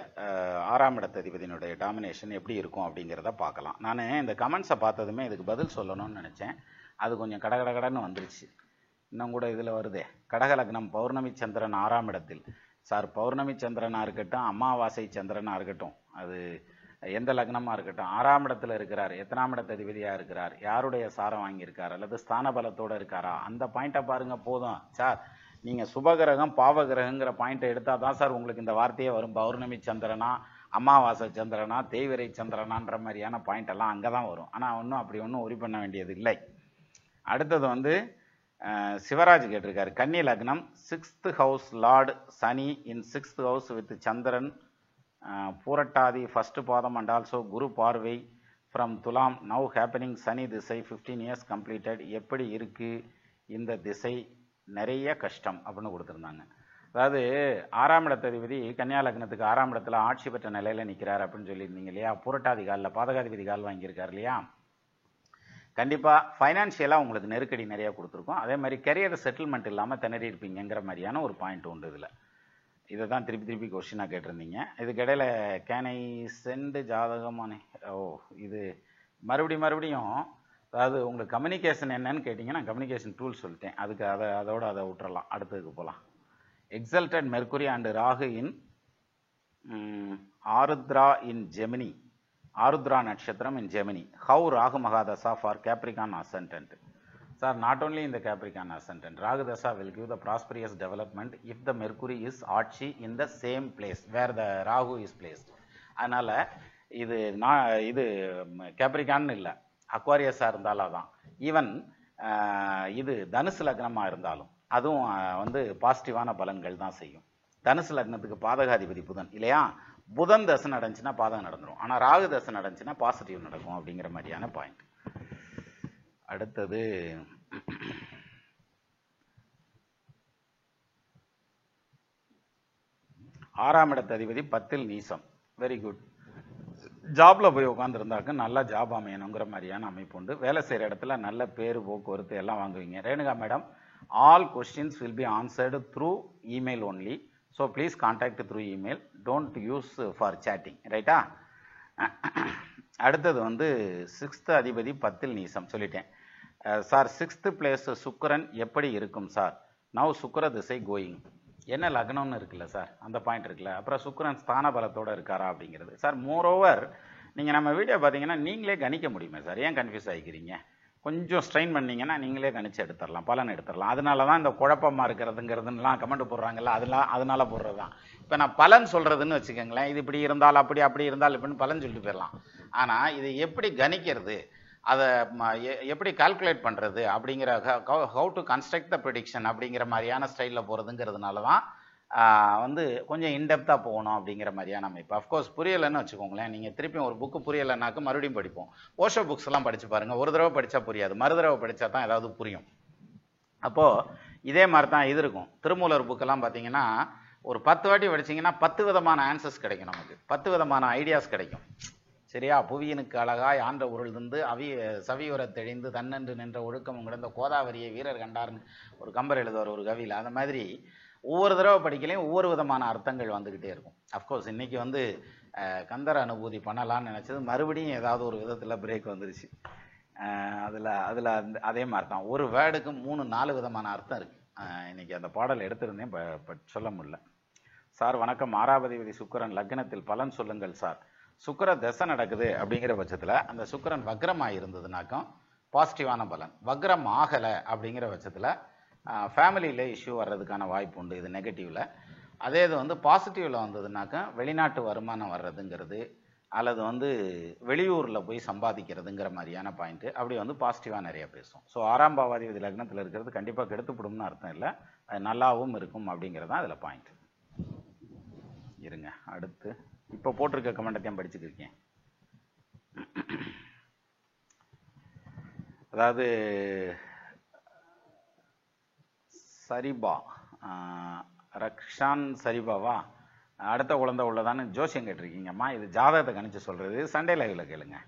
6ஆம் இடத்ததிபதியினுடைய டாமினேஷன் எப்படி இருக்கும் அப்படிங்கிறத பார்க்கலாம். நான் இந்த கமெண்ட்ஸை பார்த்ததுமே இதுக்கு பதில் சொல்லணும்னு நினச்சேன். அது கொஞ்சம் கடகடன்னு வந்துருச்சு. இன்னும் கூட இதில் வருதே, கடக லக்னம் பௌர்ணமி சந்திரன் 6ஆம் இடத்தில். சார், பௌர்ணமி சந்திரனாக இருக்கட்டும், அமாவாசை சந்திரனாக இருக்கட்டும், அது எந்த லக்னமாக இருக்கட்டும், 6ஆம் இடத்துல இருக்கிறார், எத்தனாம் இடத்ததிபதியாக இருக்கிறார், யாருடைய சாரம் வாங்கியிருக்கார், அல்லது ஸ்தான பலத்தோடு இருக்காரா, அந்த பாயிண்ட்டை பாருங்கள் போதும். சார், நீங்கள் சுபகிரகம் பாவகிரகங்கிற பாயிண்ட்டை எடுத்தால் தான் சார் உங்களுக்கு இந்த வார்த்தையே வரும். பௌர்ணமி சந்திரனா, அமாவாசை சந்திரனா, தேய்விரை சந்திரனான்ற மாதிரியான பாயிண்டெல்லாம் அங்கே தான் வரும். ஆனால் ஒன்றும் அப்படி ஒன்றும் உரி பண்ண வேண்டியது இல்லை. அடுத்தது வந்து சிவராஜ் கேட்டிருக்காரு, கன்னி லக்னம் 6th house lord Shani in 6th house with Chandran பூரட்டாதி 1st பாதம் அண்ட் ஆல்சோ குரு பார்வை ஃப்ரம் துலாம் நவ் ஹேப்பனிங் சனி திசை 15 இயர்ஸ் கம்ப்ளீட்டட். எப்படி இருக்குது இந்த திசை? நிறைய கஷ்டம் அப்படின்னு கொடுத்துருந்தாங்க. அதாவது 6ஆம் இடத்ததிபதி கன்னியா லக்னத்துக்கு 6ஆம் இடத்துல ஆட்சி பெற்ற நிலையில் நிற்கிறார் அப்படின்னு சொல்லியிருந்தீங்க இல்லையா. பூரட்டாதி காலில் பாதகாதிபதி கால் வாங்கியிருக்கார் இல்லையா. கண்டிப்பாக ஃபைனான்ஷியலாக உங்களுக்கு நெருக்கடி நிறையா கொடுத்துருக்கோம். அதே மாதிரி கெரியர் செட்டில்மெண்ட் இல்லாமல் திணறி இருப்பீங்கிற மாதிரியான ஒரு பாயிண்ட் உண்டு இதில். இதை தான் திருப்பி கொஸ்டினாக கேட்டிருந்தீங்க. இதுக்கிடையில் கேனை சென்ட் ஜாதகமான இது மறுபடியும் அதாவது உங்களுக்கு கம்யூனிகேஷன் என்னன்னு கேட்டிங்கன்னா கம்யூனிகேஷன் டூல் சொல்லிட்டேன். அதுக்கு அதை விட்டுறலாம். அடுத்ததுக்கு போகலாம். Exalted Mercury and Rahu in Arudra in Gemini, Arudra நட்சத்திரம் in Gemini. How Rahu mahadasha for Capricorn ascendant? Sir, not only இந்த Capricorn ascendant, Rahu dasha will give the prosperous development if the Mercury is ஆட்சி in the same place where the Rahu is placed. அதனால் இது கேப்ரிகான்னு இல்லை, அக்வாரியஸாக இருந்தாலும் தான். Even இது தனுசு லக்னமாக இருந்தாலும் அதுவும் வந்து பாசிட்டிவான பலன்கள் தான் செய்யும். தனுசு லக்னத்துக்கு பாதகாதிபதி புதன் இல்லையா. புதன் தசை நடந்துச்சுன்னா பாதகம் நடந்துடும், ஆனால் ராகு தசை நடந்துச்சுன்னா பாசிட்டிவ் நடக்கும் அப்படிங்கிற மாதிரியான பாயிண்ட். அடுத்தது ஆறாம் இடத்ததிபதி 10ல் நீசம். Very good. ஜாபில் போய் உட்காந்துருந்தாக்க நல்லா ஜாப் அமையணுங்கிற மாதிரியான அமைப்பு உண்டு. வேலை செய்கிற இடத்துல நல்ல பேர் போக்குவரத்து எல்லாம் வாங்குவீங்க. Renuka madam, all questions will be answered through email only. So please contact through email, don't use for chatting, ரைட்டா? அடுத்தது வந்து 6th அதிபதி 10ல் நீசம் சொல்லிட்டேன். சார், 6th பிளேஸ் சுக்கிரன் எப்படி இருக்கும் சார்? நவ் சுக்கிர திசை கோயிங். என்ன லக்னம்னு இருக்குல்ல சார், அந்த பாயிண்ட் இருக்குல்ல. அப்புறம் சுக்கிரன் ஸ்தான பலத்தோடு இருக்காரா அப்படிங்கிறது. சார், மோரோவர் நீங்கள் நம்ம வீடியோ பார்த்தீங்கன்னா நீங்களே கணிக்க முடியுமே சார், ஏன் கன்ஃபியூஸ் ஆகிக்கிறீங்க? கொஞ்சம் ஸ்ட்ரெயின் பண்ணிங்கன்னா நீங்களே கணிச்சு எடுத்துடலாம், பலன் எடுத்துடலாம். அதனால தான் இந்த குழப்பமாக இருக்கிறதுங்கிறதுலாம் கமெண்ட் போடுறாங்கல்ல, அதனால போடுறது தான். இப்போ நான் பலன் சொல்கிறதுன்னு வச்சுக்கோங்களேன், இது இப்படி இருந்தால் அப்படி இருந்தால் இப்படின்னு பலன் சொல்லிட்டு போயிடலாம். ஆனால் இது எப்படி கணிக்கிறது, அதை எப்படி கால்குலேட் பண்ணுறது அப்படிங்கிற how to construct the prediction அப்படிங்கிற மாதிரியான ஸ்டைலில் போகிறதுங்கிறதுனால தான் வந்து கொஞ்சம் இன்டெப்த்தாக போகணும் அப்படிங்கிற மாதிரியான அமைப்பு. அஃப்கோர்ஸ் புரியலைன்னு வச்சுக்கோங்களேன், நீங்கள் திருப்பியும் ஒரு புக்கு புரியலைனாக்க மறுபடியும் படிப்போம். ஓஷோ புக்ஸ் எல்லாம் படித்து பாருங்கள். ஒரு தடவை படித்தா புரியாது, மறு தடவை படித்தா தான் ஏதாவது புரியும். அப்போது இதே மாதிரி தான் இது இருக்கும். திருமூலர் புக்கெல்லாம் பார்த்தீங்கன்னா ஒரு 10 வாட்டி படிச்சிங்கன்னா 10 விதமான ஆன்சர்ஸ் கிடைக்கும், நமக்கு 10 விதமான ஐடியாஸ் கிடைக்கும். சரியா? புவியனுக்கு அழகாய் ஆண்ட உருள் தந்து சவியுற தெளிந்து தன்னென்று நின்ற ஒழுக்கம் கிடந்த கோதாவரியை வீரர் கண்டார்னு ஒரு கம்பர் எழுதுவார் ஒரு கவியில். அந்த மாதிரி ஒவ்வொரு தடவை படிக்கலையும் ஒவ்வொரு விதமான அர்த்தங்கள் வந்துக்கிட்டே இருக்கும். அஃப்கோர்ஸ் இன்றைக்கி வந்து கந்தர அனுபூதி பண்ணலான்னு நினச்சது மறுபடியும் ஏதாவது ஒரு விதத்தில் பிரேக் வந்துருச்சு. அதில் அதே மாதிரி தான் ஒரு வேர்டுக்கு 3-4 விதமான அர்த்தம் இருக்குது. இன்றைக்கி அந்த பாடல் எடுத்திருந்தேன், பட் சொல்ல முடியல. சார் வணக்கம், 6ஆம் அதிபதி சுக்கிரன் லக்னத்தில் பலன் சொல்லுங்கள் சார். சுக்கிர தசை நடக்குது அப்படிங்கிற பட்சத்தில் அந்த சுக்கிரன் வக்ரமாக இருந்ததுனாக்கும் பாசிட்டிவான பலன். வக்ரம் ஆகலை அப்படிங்கிற பட்சத்தில் ஃபேமிலியில் இஷ்யூ வர்றதுக்கான வாய்ப்பு உண்டு, இது நெகட்டிவில். அதே இது வந்து பாசிட்டிவில் வந்ததுனாக்கா வெளிநாட்டு வருமானம் வர்றதுங்கிறது, அல்லது வந்து வெளியூரில் போய் சம்பாதிக்கிறதுங்கிற மாதிரியான பாயிண்ட்டு அப்படி வந்து பாசிட்டிவாக நிறைய பேசும். ஸோ 6ஆம் பாவாதிபதி லக்னத்தில் இருக்கிறது கண்டிப்பாக கெடுத்துப்படும்னு அர்த்தம் இல்லை, அது நல்லாவும் இருக்கும் அப்படிங்கிறது தான் அதில் பாயிண்ட். இருங்க, அடுத்து இப்போ போட்டிருக்க கமெண்ட்டையும் படிச்சுக்கிருக்கேன். அதாவது சரிபா, ரக்ஷான் சரிபாவா, அடுத்த குழந்தை உள்ளதான்னு ஜோசியம் கேட்டிருக்கீங்கம்மா. இது ஜாதகத்தை கணிச்சு சொல்கிறது, சண்டே லைவில் கேளுங்க.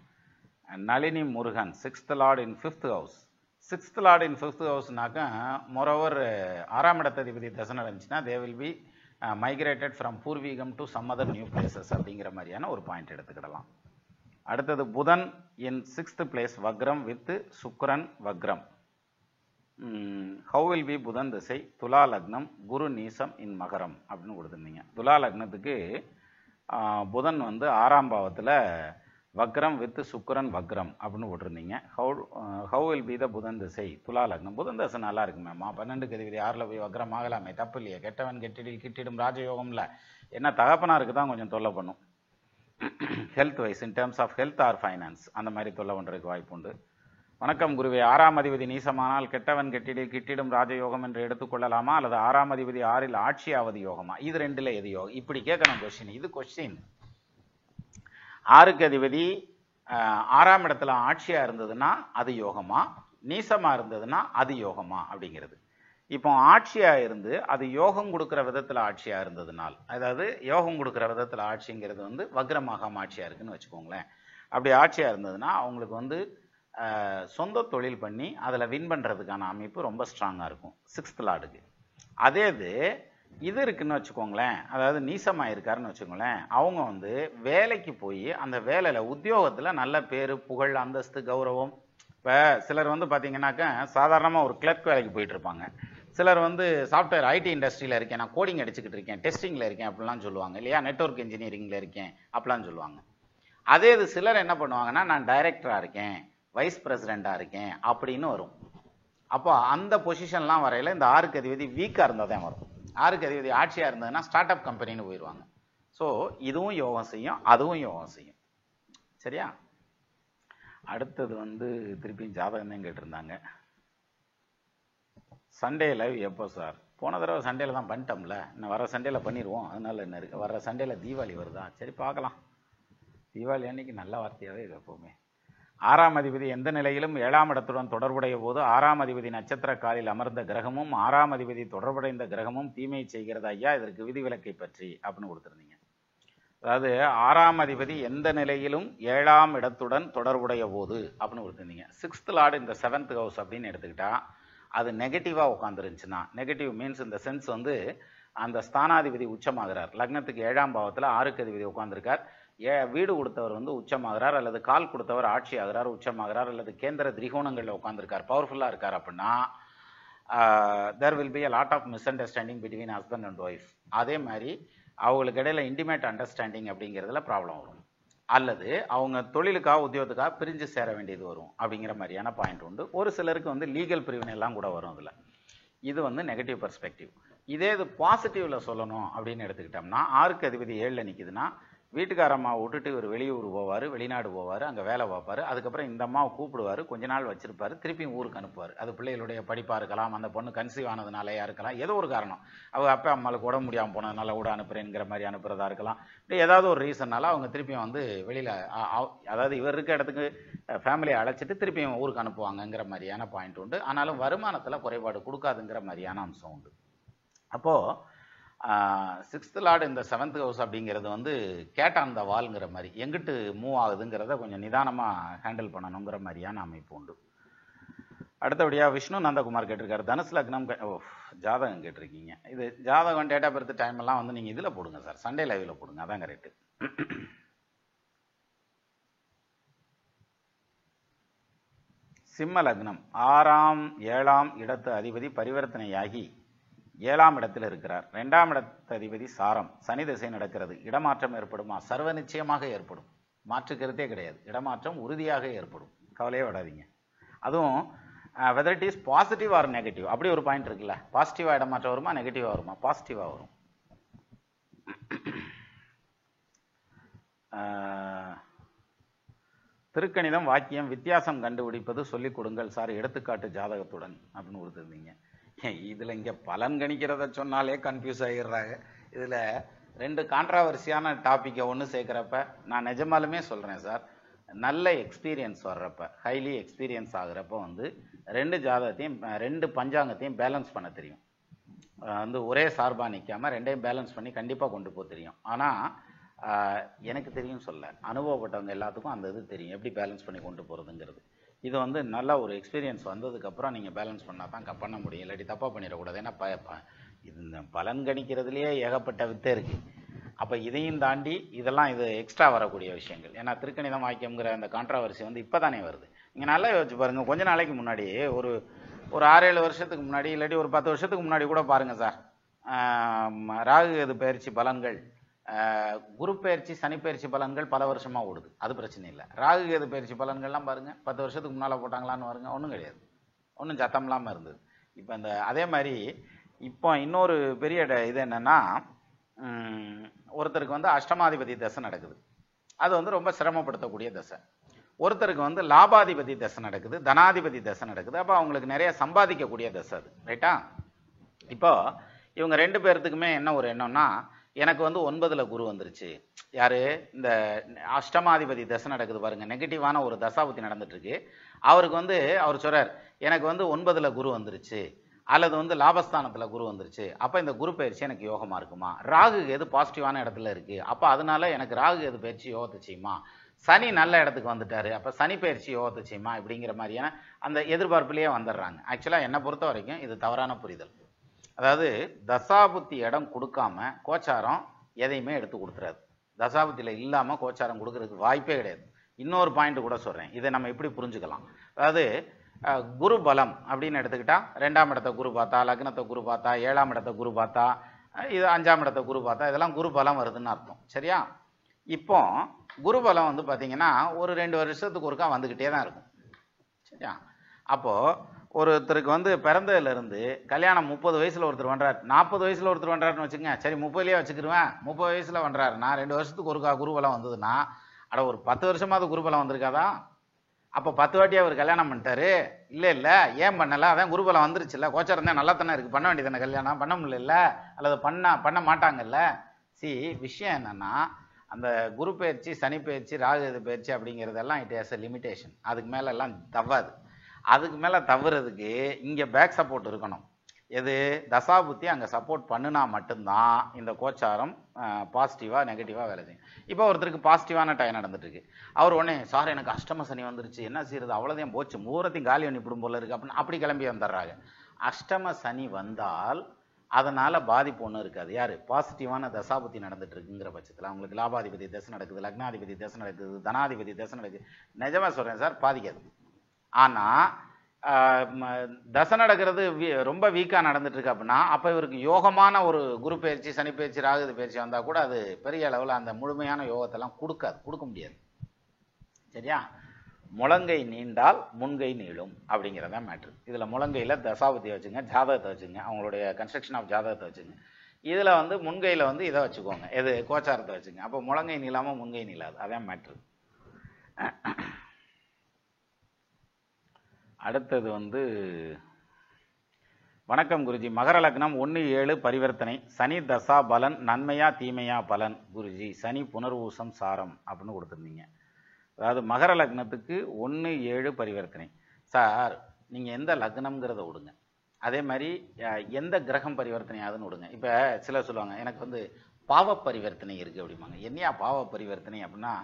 Nalini Murugan 6th lord in 5th house. 6th lord in 5th ஹவுஸ்னாக்கா மோரோவர் 6ஆம் இடத்ததிபதி தசை நடந்துச்சுன்னா they will be migrated from பூர்வீகம் to some other new places அப்படிங்கிற மாதிரியான ஒரு பாயிண்ட் எடுத்துக்கிடலாம். அடுத்தது புதன் இன் 6th பிளேஸ் வக்ரம் வித் சுக்ரன் வக்ரம். ஹவு வில் பி புதன் திசை துலா லக்னம் குரு நீசம் இன் மகரம் அப்படின்னு கொடுத்துருந்தீங்க. துலா லக்னத்துக்கு புதன் வந்து 6ஆம் பாவத்தில் வக்ரம் வித் சுக்ரன் வக்ரம் அப்படின்னு போட்டிருந்தீங்க. ஹவு வில் பி த புதன் திசை துலா லக்னம். புதன் தசை நல்லா இருக்குமேம்மா, 12க்கு அதிபதி 6ல் போய் வக்ரம் ஆகலாமே, தப்பு இல்லையே. கெட்டவன் கெட்டிடில் கிட்டிடும் ராஜயோகம்ல என்ன தகப்பனாருக்கு தான் கொஞ்சம் தொல்லை பண்ணும். Health wise in terms of health or finance அந்த மாதிரி தொல்லை பண்ணுறதுக்கு வாய்ப்பு உண்டு. வணக்கம் குருவே, 6ஆம் அதிபதி நீசமானால் கெட்டவன் கெட்டிடில் கிட்டிடும் ராஜயோகம் என்று எடுத்துக்கொள்ளலாமா, அல்லது 6ஆம் அதிபதி 6ல் ஆட்சியாவது யோகமா? இது ரெண்டுல எது யோகம்? இப்படி கேட்கணும் கொஸ்டின். இது கொஸ்டின். 6க்கு அதிபதி 6ஆம் இடத்துல ஆட்சியா இருந்ததுன்னா அது யோகமா, நீசமா இருந்ததுன்னா அது யோகமா அப்படிங்கிறது. இப்போ ஆட்சியா இருந்து அது யோகம் கொடுக்குற விதத்துல ஆட்சியா இருந்ததுனால், அதாவது யோகம் கொடுக்குற விதத்துல ஆட்சிங்கிறது வந்து வக்ரமாகாம ஆட்சியா இருக்குன்னு வச்சுக்கோங்களேன். அப்படி ஆட்சியா இருந்ததுன்னா அவங்களுக்கு வந்து சொந்த தொழில் பண்ணி அதில் வின் பண்ணுறதுக்கான அமைப்பு ரொம்ப ஸ்ட்ராங்காக இருக்கும் 6th லார்டுக்கு. அதே இது இருக்குன்னு வச்சுக்கோங்களேன், அதாவது நீசமாக இருக்காருன்னு வச்சுக்கோங்களேன், அவங்க வந்து வேலைக்கு போய் அந்த வேலையில் உத்தியோகத்தில் நல்ல பேர் புகழ் அந்தஸ்து கௌரவம். இப்போ சிலர் வந்து பார்த்தீங்கன்னாக்கா சாதாரணமாக ஒரு கிளர்க் வேலைக்கு போயிட்டு இருப்பாங்க, சிலர் வந்து சாஃப்ட்வேர் ஐடி இண்டஸ்ட்ரியில் இருக்கேன், நான் கோடிங் அடிச்சுக்கிட்டு இருக்கேன், டெஸ்டிங்கில் இருக்கேன் அப்படிலாம் சொல்லுவாங்க இல்லையா, நெட்வொர்க் இன்ஜினியரிங்கில் இருக்கேன் அப்படிலாம் சொல்லுவாங்க. அதே சிலர் என்ன பண்ணுவாங்கன்னா நான் டைரக்டராக இருக்கேன், வைஸ் பிரசிடெண்டாக இருக்கேன் அப்படின்னு வரும். அப்போ அந்த பொசிஷன்லாம் வரையில் இந்த 6க்கு அதிபதி வீக்காக இருந்தால் தான் வரும். 6க்கு அதிபதி ஆட்சியாக இருந்ததுன்னா ஸ்டார்ட் அப் கம்பெனின்னு போயிடுவாங்க. ஸோ இதுவும் யோகம் செய்யும், அதுவும் யோகம் செய்யும். சரியா? அடுத்தது வந்து திருப்பியும் ஜாதகம் தான் கேட்டிருந்தாங்க. சண்டே லைவ் எப்போ சார்? போன தடவை சண்டேல தான் பண்ணிட்டோம்ல, இன்னும் வர சண்டேல பண்ணிடுவோம். அதனால என்ன இருக்குது, வர சண்டேல தீபாவளி வருதா, சரி பார்க்கலாம். தீபாவளி அன்னைக்கு நல்ல வார்த்தையாகவே இது எப்போவுமே. 6ஆம் அதிபதி எந்த நிலையிலும் 7ஆம் இடத்துடன் தொடர்புடைய போது 6ஆம் அதிபதி நட்சத்திர காலில் அமர்ந்த கிரகமும் 6ஆம் அதிபதி தொடர்புடைந்த கிரகமும் தீமை செய்கிறது ஐயா, இதற்கு விதிவிலக்கை பற்றி அப்படின்னு கொடுத்துருந்தீங்க. அதாவது 6ஆம் அதிபதி எந்த நிலையிலும் 7ஆம் இடத்துடன் தொடர்புடைய போது அப்படின்னு கொடுத்துருந்தீங்க. 6th லார்டு இந்த 7th ஹவுஸ் அப்படின்னு எடுத்துக்கிட்டா அது நெகட்டிவாக உட்காந்துருந்துச்சுன்னா, நெகட்டிவ் மீன்ஸ் இந்த சென்ஸ் வந்து அந்த ஸ்தானாதிபதி உச்சமாகிறார், லக்னத்துக்கு 7ஆம் பாவத்தில் 6க்கு அதிபதி உட்காந்துருக்கார், வீடு கொடுத்தவர் வந்து உச்சமாகிறார், அல்லது கால் கொடுத்தவர் ஆட்சி ஆகிறார் உச்சமாகிறார், அல்லது கேந்திர திரிகோணங்களில் உட்காந்துருக்கார், பவர்ஃபுல்லாக இருக்கார் அப்படின்னா there will be a lot of misunderstanding between husband and wife. அதே மாதிரி அவங்களுக்கு இடையில இன்டிமேட் அண்டர்ஸ்டாண்டிங் அப்படிங்கிறதுல ப்ராப்ளம் வரும், அல்லது அவங்க தொழிலுக்காக உத்தியோகத்துக்காக பிரிஞ்சு சேர வேண்டியது வரும் அப்படிங்கிற மாதிரியான பாயிண்ட் உண்டு. ஒரு சிலருக்கு வந்து லீகல் பிரிவினை எல்லாம் கூட வரும் அதில். இது வந்து நெகட்டிவ் பெர்ஸ்பெக்டிவ். இதே இது பாசிட்டிவ்ல சொல்லணும் அப்படின்னு எடுத்துக்கிட்டோம்னா 6க்கு அதிபதி 7ல் நிற்குதுன்னா வீட்டுக்காரம்மாவை விட்டுட்டு இவர் வெளியூர் போவார், வெளிநாடு போவார், அங்கே வேலை பார்ப்பார், அதுக்கப்புறம் இந்த அம்மாவை கூப்பிடுவார், கொஞ்ச நாள் வச்சிருப்பார், திருப்பியும் ஊருக்கு அனுப்புவார். அது பிள்ளைகளுடைய படிப்பாக இருக்கலாம், அந்த பொண்ணு கன்சீவ் ஆனதுனாலையா இருக்கலாம், ஏதோ ஒரு காரணம், அவங்க அப்பா அம்மாவுக்கு உடம்பு முடியாமல் போனதுனால கூட அனுப்புறேங்கிற மாதிரி அனுப்புறதா இருக்கலாம். இப்படி ஏதாவது ஒரு ரீசன்னால அவங்க திருப்பியும் வந்து வெளியில், அதாவது இவர் இருக்க இடத்துக்கு ஃபேமிலியை அழைச்சிட்டு திருப்பியும் ஊருக்கு அனுப்புவாங்கங்கிற மாதிரியான பாயிண்ட் உண்டு. ஆனாலும் வருமானத்தில் குறைபாடு கொடுக்காதுங்கிற மாதிரியான அம்சம் உண்டு. அப்போது 6th லார்டு இந்த 7th ஹவுஸ் அப்படிங்கிறது வந்து கேட் ஆன் த வால்ங்கிற மாதிரி எங்கிட்டு மூவ் ஆகுதுங்கிறத கொஞ்சம் நிதானமாக ஹேண்டில் பண்ணணுங்கிற மாதிரியான அமைப்பு உண்டு. அடுத்தபடியாக விஷ்ணு நந்தகுமார் கேட்டிருக்காரு, தனுசு லக்னம் ஜாதகம் கேட்டிருக்கீங்க. இது ஜாதகம் டேட் ஆஃப் பர்த் டைம் எல்லாம் வந்து நீங்கள் இதில் போடுங்க சார், சண்டே லைவில் போடுங்க, அதான் கரெக்டு. சிம்ம லக்னம் 6ஆம் 7ஆம் இடத்து அதிபதி பரிவர்த்தனையாகி 7ஆம் இடத்தில் இருக்கிறார், 2ஆம் இடத்து அதிபதி சாரம், சனி திசை நடக்கிறது, இடமாற்றம் ஏற்படுமா? சர்வ நிச்சயமாக ஏற்படும், மாற்று கருத்தே கிடையாது. இடமாற்றம் உறுதியாக ஏற்படும், கவலையே விடாதீங்க. அதுவும் whether it is positive or negative, அப்படி ஒரு பாயிண்ட் இருக்குல்ல, பாசிட்டிவாக இடமாற்றம் வருமா நெகட்டிவாக வருமா? பாசிட்டிவாக வரும். திருக்கணிதம் வாக்கியம் வித்தியாசம் கண்டுபிடிப்பது சொல்லிக் கொடுங்கள் சார், எடுத்துக்காட்டு ஜாதகத்துடன் அப்படின்னு கொடுத்துருந்தீங்க. இதில் இங்கே பலன் கணிக்கிறத சொன்னாலே கன்ஃபியூஸ் ஆகிடுறாங்க. இதில் 2 கான்ட்ராவர்சியான டாப்பிக்கை ஒன்று சேர்க்குறப்ப நான் நிஜமாலுமே சொல்கிறேன் சார், நல்ல எக்ஸ்பீரியன்ஸ் வர்றப்ப, ஹைலி எக்ஸ்பீரியன்ஸ் ஆகுறப்ப வந்து 2 ஜாதகத்தையும் 2 பஞ்சாங்கத்தையும் பேலன்ஸ் பண்ண தெரியும். வந்து ஒரே சார்பாக நிற்காமல் 2ஐயும் பேலன்ஸ் பண்ணி கண்டிப்பாக கொண்டு போக தெரியும். ஆனால் எனக்கு தெரியும் சொல்ல, அனுபவப்பட்டவங்க எல்லாத்துக்கும் அந்த இது தெரியும், எப்படி பேலன்ஸ் பண்ணி கொண்டு போகிறதுங்கிறது. இது வந்து நல்ல ஒரு எக்ஸ்பீரியன்ஸ் வந்ததுக்கப்புறம் நீங்கள் பேலன்ஸ் பண்ணால் தான் பண்ண முடியும், இல்லாட்டி தப்பாக பண்ணிடக்கூடாது. ஏன்னா இது இந்த பலன் கணிக்கிறதுலேயே ஏகப்பட்ட வித்தை இருக்குது. அப்போ இதையும் தாண்டி இதெல்லாம் இது எக்ஸ்ட்ரா வரக்கூடிய விஷயங்கள். ஏன்னா திருக்கணிதம் வாக்கியம்ங்கிற அந்த கான்ட்ராவர்சி வந்து இப்போ தானே வருது. நீங்கள் நல்லா யோசிச்சு பாருங்கள், கொஞ்ச நாளைக்கு முன்னாடி ஒரு 6-7 வருஷத்துக்கு முன்னாடி, இல்லாட்டி ஒரு 10 வருஷத்துக்கு முன்னாடி கூட பாருங்கள் சார், ராகு கேது பயிற்சி பலன்கள், குரு பயிற்சி சனி பயிற்சி பலன்கள் பல வருஷமாக ஓடுது, அது பிரச்சனை இல்லை. ராகு கேது பயிற்சி பலன்கள்லாம் பாருங்கள் 10 வருஷத்துக்கு முன்னால் போட்டாங்களான்னு பாருங்க, ஒன்றும் கிடையாது, ஒன்றும் சத்தம் இல்லாமல் இருந்தது. இப்போ இந்த அதே மாதிரி இப்போ இன்னொரு பெரிய இது என்னென்னா, ஒருத்தருக்கு வந்து அஷ்டமாதிபதி தசை நடக்குது, அது வந்து ரொம்ப சிரமப்படுத்தக்கூடிய தசை. ஒருத்தருக்கு வந்து லாபாதிபதி தசை நடக்குது, தனாதிபதி தசை நடக்குது. அப்போ அவங்களுக்கு நிறைய சம்பாதிக்கக்கூடிய தசை அது, ரைட்டா? இப்போ இவங்க 2 பேர்த்துக்குமே என்ன ஒரு எண்ணம்னா, எனக்கு வந்து 9ல் குரு வந்துருச்சு. யாரு? இந்த அஷ்டமாதிபதி தசை நடக்குது பாருங்க, நெகட்டிவான ஒரு தசாபுத்தி நடந்துட்டு இருக்கு. அவருக்கு வந்து அவர் சொல்றார், எனக்கு வந்து 9ல் குரு வந்துருச்சு, அல்லது வந்து லாபஸ்தானத்தில் குரு வந்துருச்சு. அப்போ இந்த குரு பயிற்சி எனக்கு யோகமாக இருக்குமா? ராகு எது பாசிட்டிவான இடத்துல இருக்கு, அப்போ அதனால எனக்கு ராகு எது பயிற்சி யோகத்தை செய்யுமா? சனி நல்ல இடத்துக்கு வந்துட்டாரு, அப்போ சனி பயிற்சி யோகத்தை செய்யுமா? இப்படிங்கிற மாதிரியான அந்த எதிர்பார்ப்புலேயே வந்துடுறாங்க. ஆக்சுவலாக என்னை பொறுத்த வரைக்கும் இது தவறான புரிதல். அதாவது தசாபுத்தி இடம் கொடுக்காம கோச்சாரம் எதையுமே எடுத்து கொடுத்துறாது. தசாபுத்தியில் இல்லாமல் கோச்சாரம் கொடுக்கறதுக்கு வாய்ப்பே கிடையாது. இன்னொரு பாயிண்ட் கூட சொல்கிறேன், இதை நம்ம எப்படி புரிஞ்சுக்கலாம். அதாவது குரு பலம் அப்படின்னு எடுத்துக்கிட்டா 2ஆம் இடத்தை குரு பார்த்தா, லக்னத்தை குரு பார்த்தா, 7ஆம் இடத்தை குரு பார்த்தா, இது 5ஆம் இடத்தை குரு பார்த்தா, இதெல்லாம் குரு பலம் வருதுன்னு அர்த்தம், சரியா? இப்போ குரு பலம் வந்து பார்த்தீங்கன்னா ஒரு 2 வருஷத்துக்கு ஒருக்கா வந்துக்கிட்டே தான் இருக்கும், சரியா? அப்போது ஒருத்தருக்கு வந்து பிறந்ததுலேருந்து கல்யாணம் 30 வயசில் ஒருத்தர் பண்ணுறாரு, 40 வயசில் ஒருத்தர் பண்ணுறாருன்னு வச்சுக்கோங்க, சரி 30லேயே வச்சுக்கிடுவேன், 30 வயசில் பண்ணுறாருன்னா 2 வருஷத்துக்கு ஒருக்கா குருபலம் வந்ததுன்னா, அட ஒரு 10 வருஷமாவது குருபலம் வந்திருக்காதா? அப்போ 10 வாட்டி அவர் கல்யாணம் பண்ணிட்டாரு. இல்லை ஏன் பண்ணலை? அதான் குருபலம் வந்துருச்சுல்ல, கோச்சாரம் தான் நல்லா தானே இருக்குது, பண்ண வேண்டியதானே கல்யாணம், பண்ண முடியல அல்லது பண்ண மாட்டாங்கல்ல. விஷயம் என்னன்னா, அந்த குரு பயிற்சி சனி பயிற்சி ராகு பயிற்சி அப்படிங்கிறதெல்லாம் இட் ஹேஸ் எ லிமிடேஷன். அதுக்கு மேலே எல்லாம் தவாது. அதுக்கு மேலே தவறுறதுக்கு இங்கே பேக் சப்போர்ட் இருக்கணும். எது? தசாபுத்தி அங்கே சப்போர்ட் பண்ணுனா மட்டும்தான் இந்த கோச்சாரம் பாசிட்டிவாக நெகட்டிவாக வேலை செய்யும். இப்போ ஒருத்தருக்கு பாசிட்டிவான டைம் நடந்துட்டுருக்கு, அவர் உடனே சார் எனக்கு அஷ்டம சனி வந்துருச்சு, என்ன செய்யறது, அவ்வளோதையும் போச்சு, மூரத்தையும் காலி பண்ணிவிடும் போல இருக்குது அப்படின்னு அப்படி கிளம்பி வந்துடுறாங்க. அஷ்டம சனி வந்தால் அதனால் பாதிப்பு ஒன்றும் இருக்காது. யார்? பாசிட்டிவான தசாபுத்தி நடந்துட்டு இருக்குங்கிற பட்சத்தில் அவங்களுக்கு லாபாதிபதி தசை நடக்குது, லக்னாதிபதி தசை நடக்குது, தனாதிபதி தசை நடக்குது, நிஜமாக சொல்கிறேன் சார், பாதிக்காது. ஆனால் தசை நடக்கிறது ரொம்ப வீக்காக நடந்துட்டு இருக்கு அப்படின்னா, அப்போ இவருக்கு யோகமான ஒரு குரு பயிற்சி சனி பயிற்சி ராகு பயிற்சி வந்தால் கூட அது பெரிய அளவில் அந்த முழுமையான யோகத்தெல்லாம் கொடுக்க முடியாது, சரியா? முழங்கை நீண்டால் முன்கை நீளும் அப்படிங்கிறதா மேட்ரு. இதில் முழங்கையில் தசாபுத்தியை வச்சுங்க, ஜாதகத்தை வச்சுங்க, அவங்களுடைய கன்ஸ்ட்ரக்ஷன் ஆஃப் ஜாதகத்தை வச்சுங்க. இதில் வந்து முன்கையில் வந்து இதை வச்சுக்கோங்க, எது? கோச்சாரத்தை வச்சுங்க. அப்போ முழங்கை நீளாமல் முன்கை நீளாது, அதான் மேட்ரு. அடுத்தது வந்து, வணக்கம் குருஜி, மகர லக்னம் 1-7 பரிவர்த்தனை, சனி தசா பலன் நன்மையா தீமையா பலன் குருஜி, சனி புனர்வூசம் சாரம் அப்படின்னு கொடுத்துருந்தீங்க. அதாவது மகர லக்னத்துக்கு 1-7 பரிவர்த்தனை. சார் நீங்கள் எந்த லக்னம்ங்கிறத விடுங்க, அதே மாதிரி எந்த கிரகம் பரிவர்த்தனை ஆகுதுன்னு விடுங்க. இப்போ சிலர் சொல்லுவாங்க எனக்கு வந்து பாவ பரிவர்த்தனை இருக்குது அப்படிம்பாங்க. என்னையா பாவ பரிவர்த்தனை அப்படின்னா,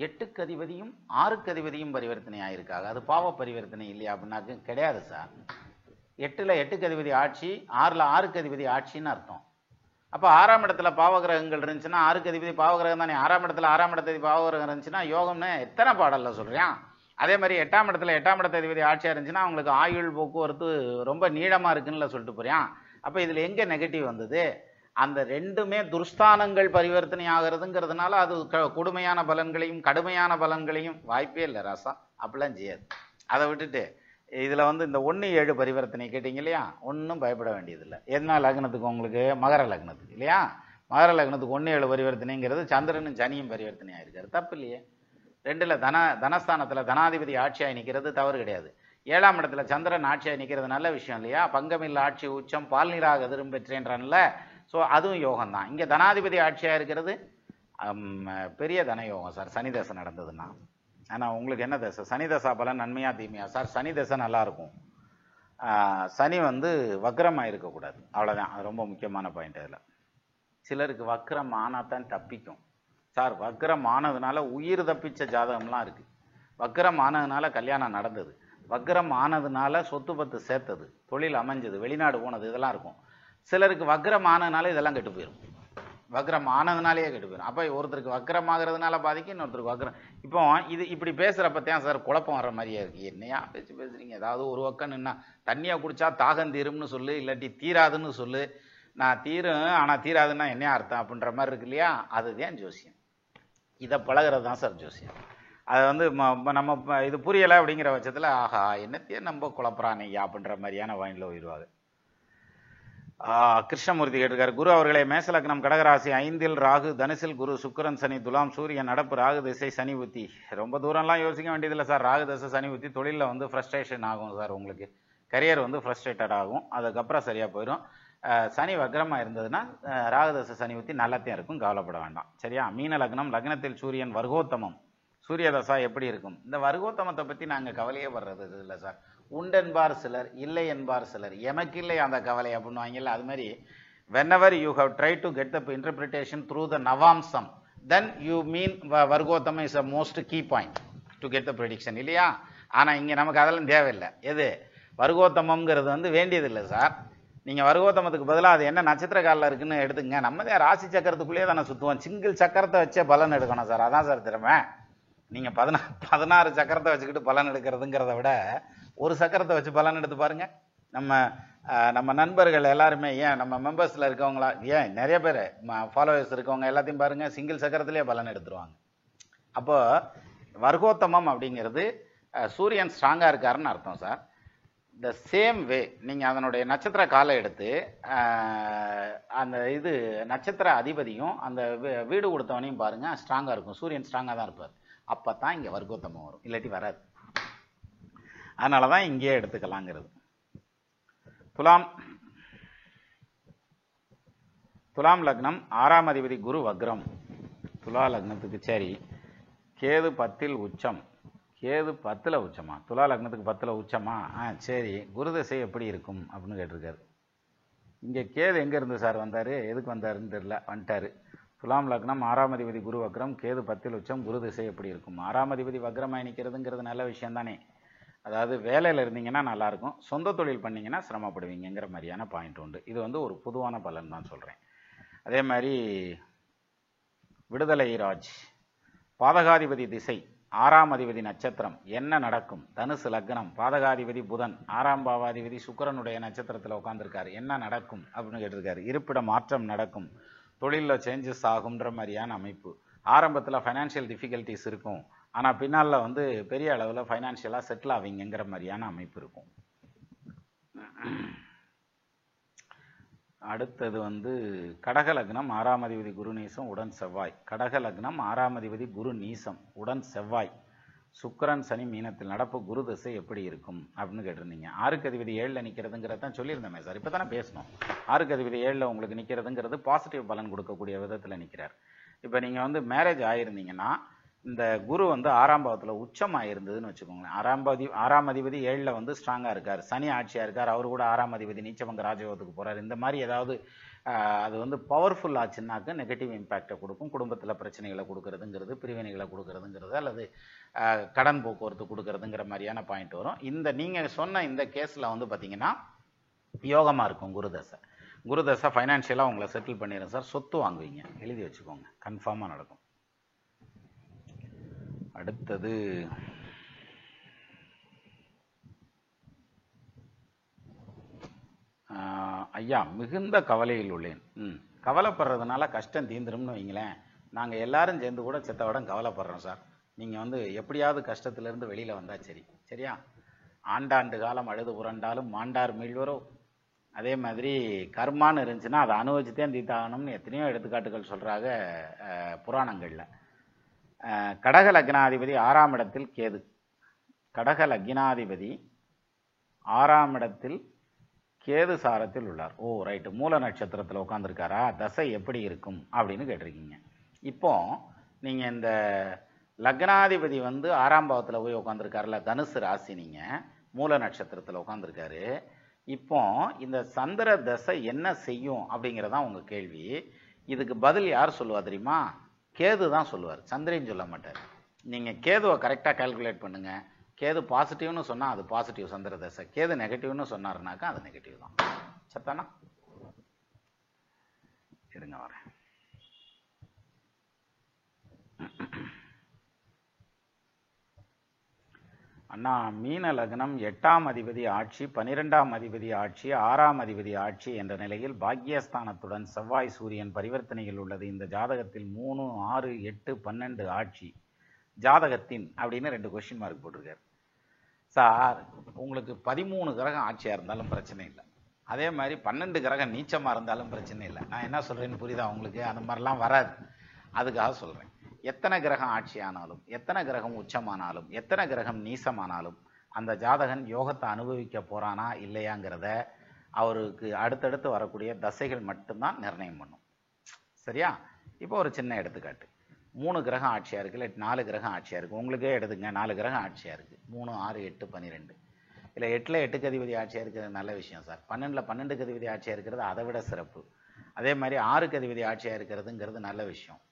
8க்கு அதிபதியும் 6க்கு அதிபதியும் பரிவர்த்தனை ஆகிருக்காங்க, அது பாவ பரிவர்த்தனை இல்லையா அப்படின்னாக்கு கிடையாது சார். 8ல் 8க்கு அதிபதி ஆட்சி, 6ல் 6க்கு அதிபதி ஆட்சின்னு அர்த்தம். அப்போ 6ஆம் இடத்துல பாவகிரகங்கள் இருந்துச்சுன்னா 6க்கு அதிபதி பாவகிரகம் தானே. 6ஆம் இடத்துல 6ஆம் இடத்ததி பாவகிரகம் இருந்துச்சுன்னா யோகம்னு எத்தனை பாடல்ல சொல்கிறேன். அதே மாதிரி 8ஆம் இடத்துல 8ஆம் இடத்ததிபதி ஆட்சியாக இருந்துச்சுன்னா அவங்களுக்கு ஆயுள் போக்குவரத்து ரொம்ப நீளமாக இருக்குன்னு சொல்லிட்டு போகிறேன். அப்போ இதில் எங்கே நெகட்டிவ் வந்தது? அந்த 2மே துர்ஸ்தானங்கள் பரிவர்த்தனை ஆகிறதுங்கிறதுனால அது கொடுமையான பலன்களையும் கடுமையான பலன்களையும் வாய்ப்பே இல்லை ராசா, அப்படிலாம் செய்யாது. அதை விட்டுட்டு இதில் வந்து இந்த 1-7 பரிவர்த்தனை கேட்டீங்க இல்லையா, ஒன்றும் பயப்பட வேண்டியதில்லை. என்ன லக்னத்துக்கு? உங்களுக்கு மகர லக்னத்துக்கு இல்லையா? மகர லக்னத்துக்கு 1-7 பரிவர்த்தனைங்கிறது சந்திரனும் சனியும் பரிவர்த்தனை ஆயிருக்காரு, தப்பு இல்லையே. 2ல் தனஸ்தானத்துல தனாதிபதி ஆட்சியாகி நிற்கிறது தவறு கிடையாது. 7ஆம் இடத்துல சந்திரன் ஆட்சியாகி நிற்கிறது நல்ல விஷயம் இல்லையா. பங்கமில்ல ஆட்சி உச்சம் பால் நீராக எதிரும் பெற்றேன்றான்ல. ஸோ அதுவும் யோகம் தான். இங்கே தனாதிபதி ஆட்சியாக இருக்கிறது பெரிய தன யோகம் சார், சனி தசை நடந்ததுன்னா. ஆனால் உங்களுக்கு என்ன தசை, சனி தசா பலன் நன்மையா தீமையா சார்? சனி தசை நல்லா இருக்கும், சனி வந்து வக்ரமாக இருக்கக்கூடாது, அவ்வளோதான். அது ரொம்ப முக்கியமான பாயிண்ட். அதில் சிலருக்கு வக்ரம் ஆனால் தான் தப்பிக்கும் சார். வக்ரம் ஆனதுனால உயிர் தப்பிச்ச ஜாதகம்லாம் இருக்குது. வக்ரம் ஆனதுனால கல்யாணம் நடந்தது, வக்ரம் ஆனதுனால சொத்து பத்து சேர்த்தது, தொழில் அமைஞ்சது, வெளிநாடு போனது, இதெல்லாம் இருக்கும். சிலருக்கு வக்ரம் ஆனதுனால இதெல்லாம் கெட்டு போயிடும், வக்ரம் ஆனதுனாலேயே கெட்டு போயிடும். அப்போ ஒருத்தருக்கு வக்ரம் ஆகிறதுனால பாதிக்கும், இன்னொருத்தருக்கு வக்ரம். இப்போ இது இப்படி பேசுகிறப்பத்தான் சார் குழப்பம் வர்ற மாதிரியே இருக்குது. என்னையா பேசுறீங்க, ஏதாவது ஒரு பக்கம் நின்னா தண்ணியை குடிச்சா தாகம் தீரும்னு சொல்லு, இல்லாட்டி தீராதுன்னு சொல்லு. நான் தீரும் ஆனால் தீராதுன்னா என்ன அர்த்தம் அப்படின்ற மாதிரி இருக்கு இல்லையா. அதுதான் ஜோசியம். இதை பழகிறது தான் சார் ஜோசியம். அதை வந்து நம்ம இது புரியலை அப்படிங்கிற பட்சத்தில் ஆஹா என்னத்தையே நம்ம குழப்பறான் ஐயா அப்படின்ற மாதிரியான வாயினில் உயிர்வாங்க. கிருஷ்ணமூர்த்தி கேட்டிருக்காரு, குரு அவர்களே, மேசலக்னம் கடகராசி, 5ல் ராகு, தனுசில் குரு, சுக்கிரன் சனி, துலாம் சூரியன், நடப்பு ராகு திசை, சனி புத்தி. ரொம்ப தூரம்லாம் யோசிக்க வேண்டியதில்லை சார். ராகு திசை சனி புத்தி தொழிலில் வந்து ஃப்ரஸ்ட்ரேஷன் ஆகும் சார், உங்களுக்கு கரியர் வந்து ஃப்ரஸ்ட்ரேட்டட் ஆகும், அதுக்கப்புறம் சரியாக போயிடும். சனி வக்ரமாக இருந்ததுன்னா ராகுதச சனி புத்தி நல்லத்தையும் இருக்கும், கவலைப்பட வேண்டாம் சரியா. மீன லக்னம், லக்னத்தில் சூரியன், வர்க்கோத்தமம், சூரிய தசா எப்படி இருக்கும்? இந்த வர்க்கோத்தமத்தை பற்றி நாங்கள் கவலையே படுறது இல்லை சார். உண்டென்பார் சிலர், இல்லை என்பார் சிலர், எமக்கு இல்லை அந்த கவலை அப்படின்னு வாங்கல. அது மாதிரி whenever you have tried to get the interpretation through the நவாம்சம், then you mean வர்க்கோத்தமம் is a most key point to get the prediction இல்லையா. ஆனால் இங்கே நமக்கு அதெல்லாம் தேவையில்லை. எது வர்க்கோத்தமம்ங்கிறது வந்து வேண்டியதில்லை சார். நீங்கள் வர்க்கோத்தமத்துக்கு பதிலாக அது என்ன நட்சத்திர காலில் இருக்குன்னு எடுத்துங்க. நம்ம தான் ராசி சக்கரத்துக்குள்ளேயே தானே சுற்றுவோம், சிங்கிள் சக்கரத்தை வச்சே பலன் எடுக்கணும் சார். அதான் சார் திறமை. நீங்கள் 16 சக்கரத்தை வச்சுக்கிட்டு பலன் எடுக்கிறதுங்கிறத விட ஒரு சக்கரத்தை வச்சு பலன் எடுத்து பாருங்க. நம்ம நண்பர்கள் எல்லாருமே, ஏன் நம்ம மெம்பர்ஸில் இருக்கவங்களா, ஏன் நிறைய பேர் ஃபாலோவர்ஸ் இருக்கவங்க எல்லாத்தையும் பாருங்க, சிங்கிள் சக்கரத்திலே பலன் எடுத்துருவாங்க. அப்போ வர்க்கோத்தமம் அப்படிங்கிறது சூரியன் ஸ்ட்ராங்காக இருக்காருன்னு அர்த்தம் சார். த சேம் வே நீங்கள் அதனுடைய நட்சத்திர காலை எடுத்து அந்த இது நட்சத்திர அதிபதியும் அந்த வீடு கொடுத்தவனையும் பாருங்கள், ஸ்ட்ராங்காக இருக்கும். சூரியன் ஸ்ட்ராங்காக தான் இருப்பார். அப்போ தான் இங்கே வர்க்கோத்தமம் வரும், இல்லாட்டி வராது. அதனால தான் இங்கேயே எடுத்துக்கலாங்கிறது. துலாம் லக்னம், 6ஆம் அதிபதி குரு வக்ரம். துலா லக்னத்துக்கு சரி, கேது 10ல் உச்சம். கேது 10ல் உச்சமா? துலா லக்னத்துக்கு 10ல் உச்சமா? சரி, குரு திசை எப்படி இருக்கும் அப்படின்னு கேட்டிருக்காரு. இங்கே கேது எங்கே இருந்து சார் வந்தார், எதுக்கு வந்தாருன்னு தெரியல, வந்துட்டார். துலாம் லக்னம், 6ஆம் அதிபதி குரு வக்ரம், கேது 10ல் உச்சம், குரு திசை எப்படி இருக்கும்? 6ஆம் அதிபதி வக்ரமாக நிற்கிறதுங்கிறது நல்ல விஷயம் தானே. அதாவது வேலையில் இருந்தீங்கன்னா நல்லாயிருக்கும், சொந்த தொழில் பண்ணிங்கன்னா சிரமப்படுவீங்கிற மாதிரியான பாயிண்ட் உண்டு. இது வந்து ஒரு பொதுவான பலன் தான் சொல்கிறேன். அதே மாதிரி விடுதலை ராஜ், பாதகாதிபதி திசை, 6ஆம் அதிபதி நட்சத்திரம், என்ன நடக்கும்? தனுசு லக்னம், பாதகாதிபதி புதன், 6ஆம் பாவாதிபதி சுக்கிரனுடைய நட்சத்திரத்தில் உட்காந்துருக்காரு, என்ன நடக்கும் அப்படின்னு கேட்டிருக்காரு. இருப்பிட மாற்றம் நடக்கும், தொழிலில் சேஞ்சஸ் ஆகுன்ற மாதிரியான அமைப்பு. ஆரம்பத்தில் ஃபைனான்ஷியல் டிஃபிகல்ட்டிஸ் இருக்கும், ஆனால் பின்னால் வந்து பெரிய அளவில் ஃபைனான்ஷியலாக செட்டில் ஆவீங்கிற மாதிரியான அமைப்பு இருக்கும். அடுத்தது வந்து கடக லக்னம், 6ஆம் அதிபதி குரு நீசம் உடன் செவ்வாய். கடக லக்னம், 6ஆம் அதிபதி குரு நீசம் உடன் செவ்வாய், சுக்கிரன் சனி மீனத்தில், நடப்பு குரு திசை எப்படி இருக்கும் அப்படின்னு கேட்டிருந்தீங்க. 6க்கு அதிபதி 7ல் நிற்கிறதுங்கிறத தான் சொல்லியிருந்தேன் சார், இப்போ தானே பேசணும். 6க்கு அதிபதி 7ல் உங்களுக்கு நிற்கிறதுங்கிறது பாசிட்டிவ் பலன் கொடுக்கக்கூடிய விதத்தில் நிற்கிறார். இப்போ நீங்கள் வந்து மேரேஜ் ஆகிருந்தீங்கன்னா இந்த குரு வந்து 6ஆம் பாவத்தில் உச்சமாக இருந்ததுன்னு வச்சுக்கோங்களேன். 6ஆம் அதிபதி 7ல் வந்து ஸ்ட்ராங்காக இருக்கார், சனி ஆட்சியாக இருக்கார், அவர் கூட 6ஆம் அதிபதி நீச்சபங்க ராஜயோகத்துக்கு போகிறார். இந்த மாதிரி ஏதாவது அது வந்து பவர்ஃபுல் ஆச்சுன்னாக்க நெகட்டிவ் இம்பேக்டை கொடுக்கும், குடும்பத்தில் பிரச்சனைகளை கொடுக்கறதுங்கிறது, பிரிவினைகளை கொடுக்கறதுங்கிறது, அல்லது கடன் போக்குவரத்து கொடுக்கறதுங்கிற மாதிரியான பாயிண்ட் வரும். இந்த நீங்கள் சொன்ன இந்த கேஸில் வந்து பார்த்தீங்கன்னா யோகமாக இருக்கும் குருதசை. குருதசை ஃபைனான்ஷியலாக உங்களை செட்டில் பண்ணிடுறேன் சார், சொத்து வாங்குவீங்க, எழுதி வச்சுக்கோங்க, கன்ஃபார்மாக நடக்கும். அடுத்தது ஐயா, மிகுந்த கவலையில் உள்ளேன். கவலைப்படுறதுனால கஷ்டம் தீந்துரும்னு வைங்களேன். நாங்கள் எல்லாரும் சேர்ந்து கூட செத்தவிடம் கவலைப்படுறோம் சார். நீங்கள் வந்து எப்படியாவது கஷ்டத்திலிருந்து வெளியில் வந்தால் சரி, சரியா? ஆண்டாண்டு காலம் அழுது புரண்டாலும் மாண்டார் மீள்வரோ, அதே மாதிரி கர்மான்னு இருந்துச்சுன்னா அதை அனுபவிச்சுதான் தீர்த்தாகணும்னு எத்தனையோ எடுத்துக்காட்டுகள் சொல்கிறாங்க புராணங்களில். கடக லக்னாதிபதி 6ஆம் இடத்தில் கேது. கடக லக்னாதிபதி 6ஆம் இடத்தில் கேது சாரத்தில் உள்ளார். ஓ ரைட்டு, மூல நட்சத்திரத்தில் உட்காந்துருக்காரா? தசை எப்படி இருக்கும் அப்படின்னு கேட்டிருக்கீங்க. இப்போ நீங்கள் இந்த லக்னாதிபதி வந்து 6ஆம் பாவத்தில் போய் உட்காந்துருக்காருல, தனுசு ராசி, நீங்கள் மூல நட்சத்திரத்தில் உட்காந்துருக்காரு. இப்போ இந்த சந்திர தசை என்ன செய்யும் அப்படிங்கிறதான் உங்கள் கேள்வி. இதுக்கு பதில் யார் சொல்லுவா தெரியுமா? கேது தான் சொல்லுவார், சந்திரன் சொல்ல மாட்டார். நீங்கள் கேதுவை கரெக்டாக கால்குலேட் பண்ணுங்கள். கேது பாசிட்டிவ்னு சொன்னால் அது பாசிட்டிவ் சந்திர தசை, கேது நெகட்டிவ்னு சொன்னாருனாக்கா அது நெகட்டிவ் தான். சத்தானா? இருங்க வரேன். அண்ணா, மீன லக்னம் 8ஆம் அதிபதி ஆட்சி, 12ஆம் அதிபதி ஆட்சி, 6ஆம் அதிபதி ஆட்சி என்ற நிலையில் பாக்யஸ்தானத்துடன் செவ்வாய் சூரியன் பரிவர்த்தனையில் உள்ளது. இந்த ஜாதகத்தில் 3, 6, 8, 12 ஆட்சி ஜாதகத்தின் அப்படின்னு 2 கொஸ்டின் மார்க் போட்டிருக்காரு. சார், உங்களுக்கு 13 கிரகம் ஆட்சியாக இருந்தாலும் பிரச்சனை இல்லை, அதே மாதிரி 12 கிரகம் நீச்சமாக இருந்தாலும் பிரச்சனை இல்லை. நான் என்ன சொல்கிறேன்னு புரியுதா உங்களுக்கு? அந்த மாதிரிலாம் வராது. அதுக்காக சொல்கிறேன். எத்தனை கிரகம் ஆட்சியானாலும், எத்தனை கிரகம் உச்சமானாலும், எத்தனை கிரகம் நீசமானாலும் அந்த ஜாதகன் யோகத்தை அனுபவிக்க போகிறானா இல்லையாங்கிறத அவருக்கு அடுத்தடுத்து வரக்கூடிய தசைகள் மட்டும்தான் நிர்ணயம் பண்ணும். சரியா? இப்போ ஒரு சின்ன எடுத்துக்காட்டு. 3 கிரகம் ஆட்சியாக இருக்குது, இல்லை 4 கிரகம் ஆட்சியாக இருக்குது. உங்களுக்கே எடுத்துங்க, 4 கிரகம் ஆட்சியாக இருக்குது. 3, 6, 8, 12. இல்லை 8ல் 8 அதிபதி ஆட்சியாக இருக்கிறது நல்ல விஷயம் சார். 12ல் 12 அதிபதி ஆட்சியாக இருக்கிறது அதை விட சிறப்பு. அதே மாதிரி 6 அதிபதி ஆட்சியாக இருக்கிறதுங்கிறது நல்ல விஷயம்.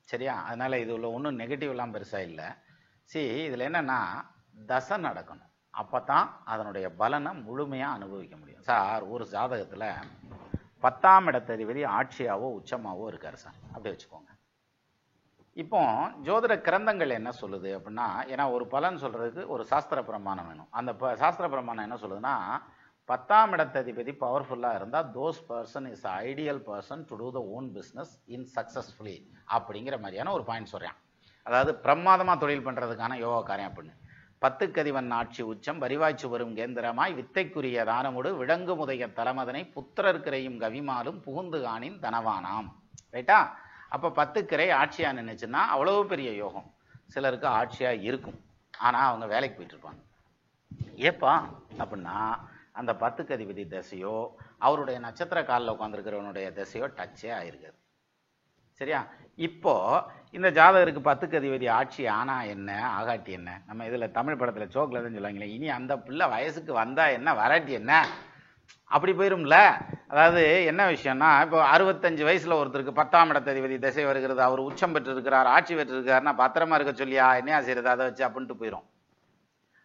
சரியா? அதனால் இது உள்ள ஒன்றும் நெகட்டிவ்லாம் பெருசாக இல்லை. இதில் என்னென்னா தசை நடக்கணும், அப்போ தான் அதனுடைய பலனை முழுமையாக அனுபவிக்க முடியும். சார், ஒரு ஜாதகத்தில் 10ஆம் இடத்ததிபதி ஆட்சியாவோ உச்சமாவோ இருக்கார் சார், அப்படி வச்சுக்கோங்க. இப்போ ஜோதிட கிரந்தங்கள் என்ன சொல்லுது அப்படின்னா, ஏன்னா ஒரு பலன் சொல்கிறதுக்கு ஒரு சாஸ்திர பிரமாணம் வேணும். அந்த சாஸ்திர பிரமாணம் என்ன சொல்லுதுன்னா, 10ஆம் இடத்ததிபதி பவர்ஃபுல்லாக இருந்தால் those person is ideal person to do the own business in successfully அப்படிங்கிற மாதிரியான ஒரு பாயிண்ட் சொல்கிறேன். அதாவது பிரமாதமாக தொழில் பண்ணுறதுக்கான யோகா காரியம் அப்படின்னு. 10க்கு அதிபன் ஆட்சி உச்சம், வரிவாய்ச்சி வரும் கேந்திரமாய் வித்தைக்குரிய தானமுடு விடங்கு முதைய தலமதனை புத்திரர்கிறையும் கவிமாலும் புகுந்து காணின் தனவானாம். ரைட்டா? அப்போ 10 ஆட்சியாக நின்றுச்சுன்னா அவ்வளோ பெரிய யோகம். சிலருக்கு ஆட்சியாக இருக்கும், ஆனால் அவங்க வேலைக்கு போயிட்டுருப்பாங்க. ஏப்பா அப்படின்னா அந்த 10க்கு அதிபதி தசையோ அவருடைய நட்சத்திர காலில் உட்காந்துருக்கிறவனுடைய தசையோ டச்சே ஆயிருக்காது. சரியா? இப்போ இந்த ஜாதகருக்கு 10க்கு அதிபதி ஆட்சி ஆனா என்ன, ஆகாட்டி என்ன? நம்ம இதில் தமிழ் படத்தில் சோக்கில் தான் சொல்லுவாங்களே, இனி அந்த பிள்ளை வயசுக்கு வந்தா என்ன, வராட்டி என்ன, அப்படி போயிரும்ல. அதாவது என்ன விஷயம்னா, இப்போ 65 வயசுல ஒருத்தருக்கு 10ஆம் இடத்ததிபதி திசை வருகிறது, அவர் உச்சம் பெற்று இருக்கிறார், ஆட்சி பெற்று இருக்காருன்னா பத்திரமா இருக்க சொல்லியா என்ன செய்யறது, அதை வச்சு அப்படின்ட்டு போயிடும்.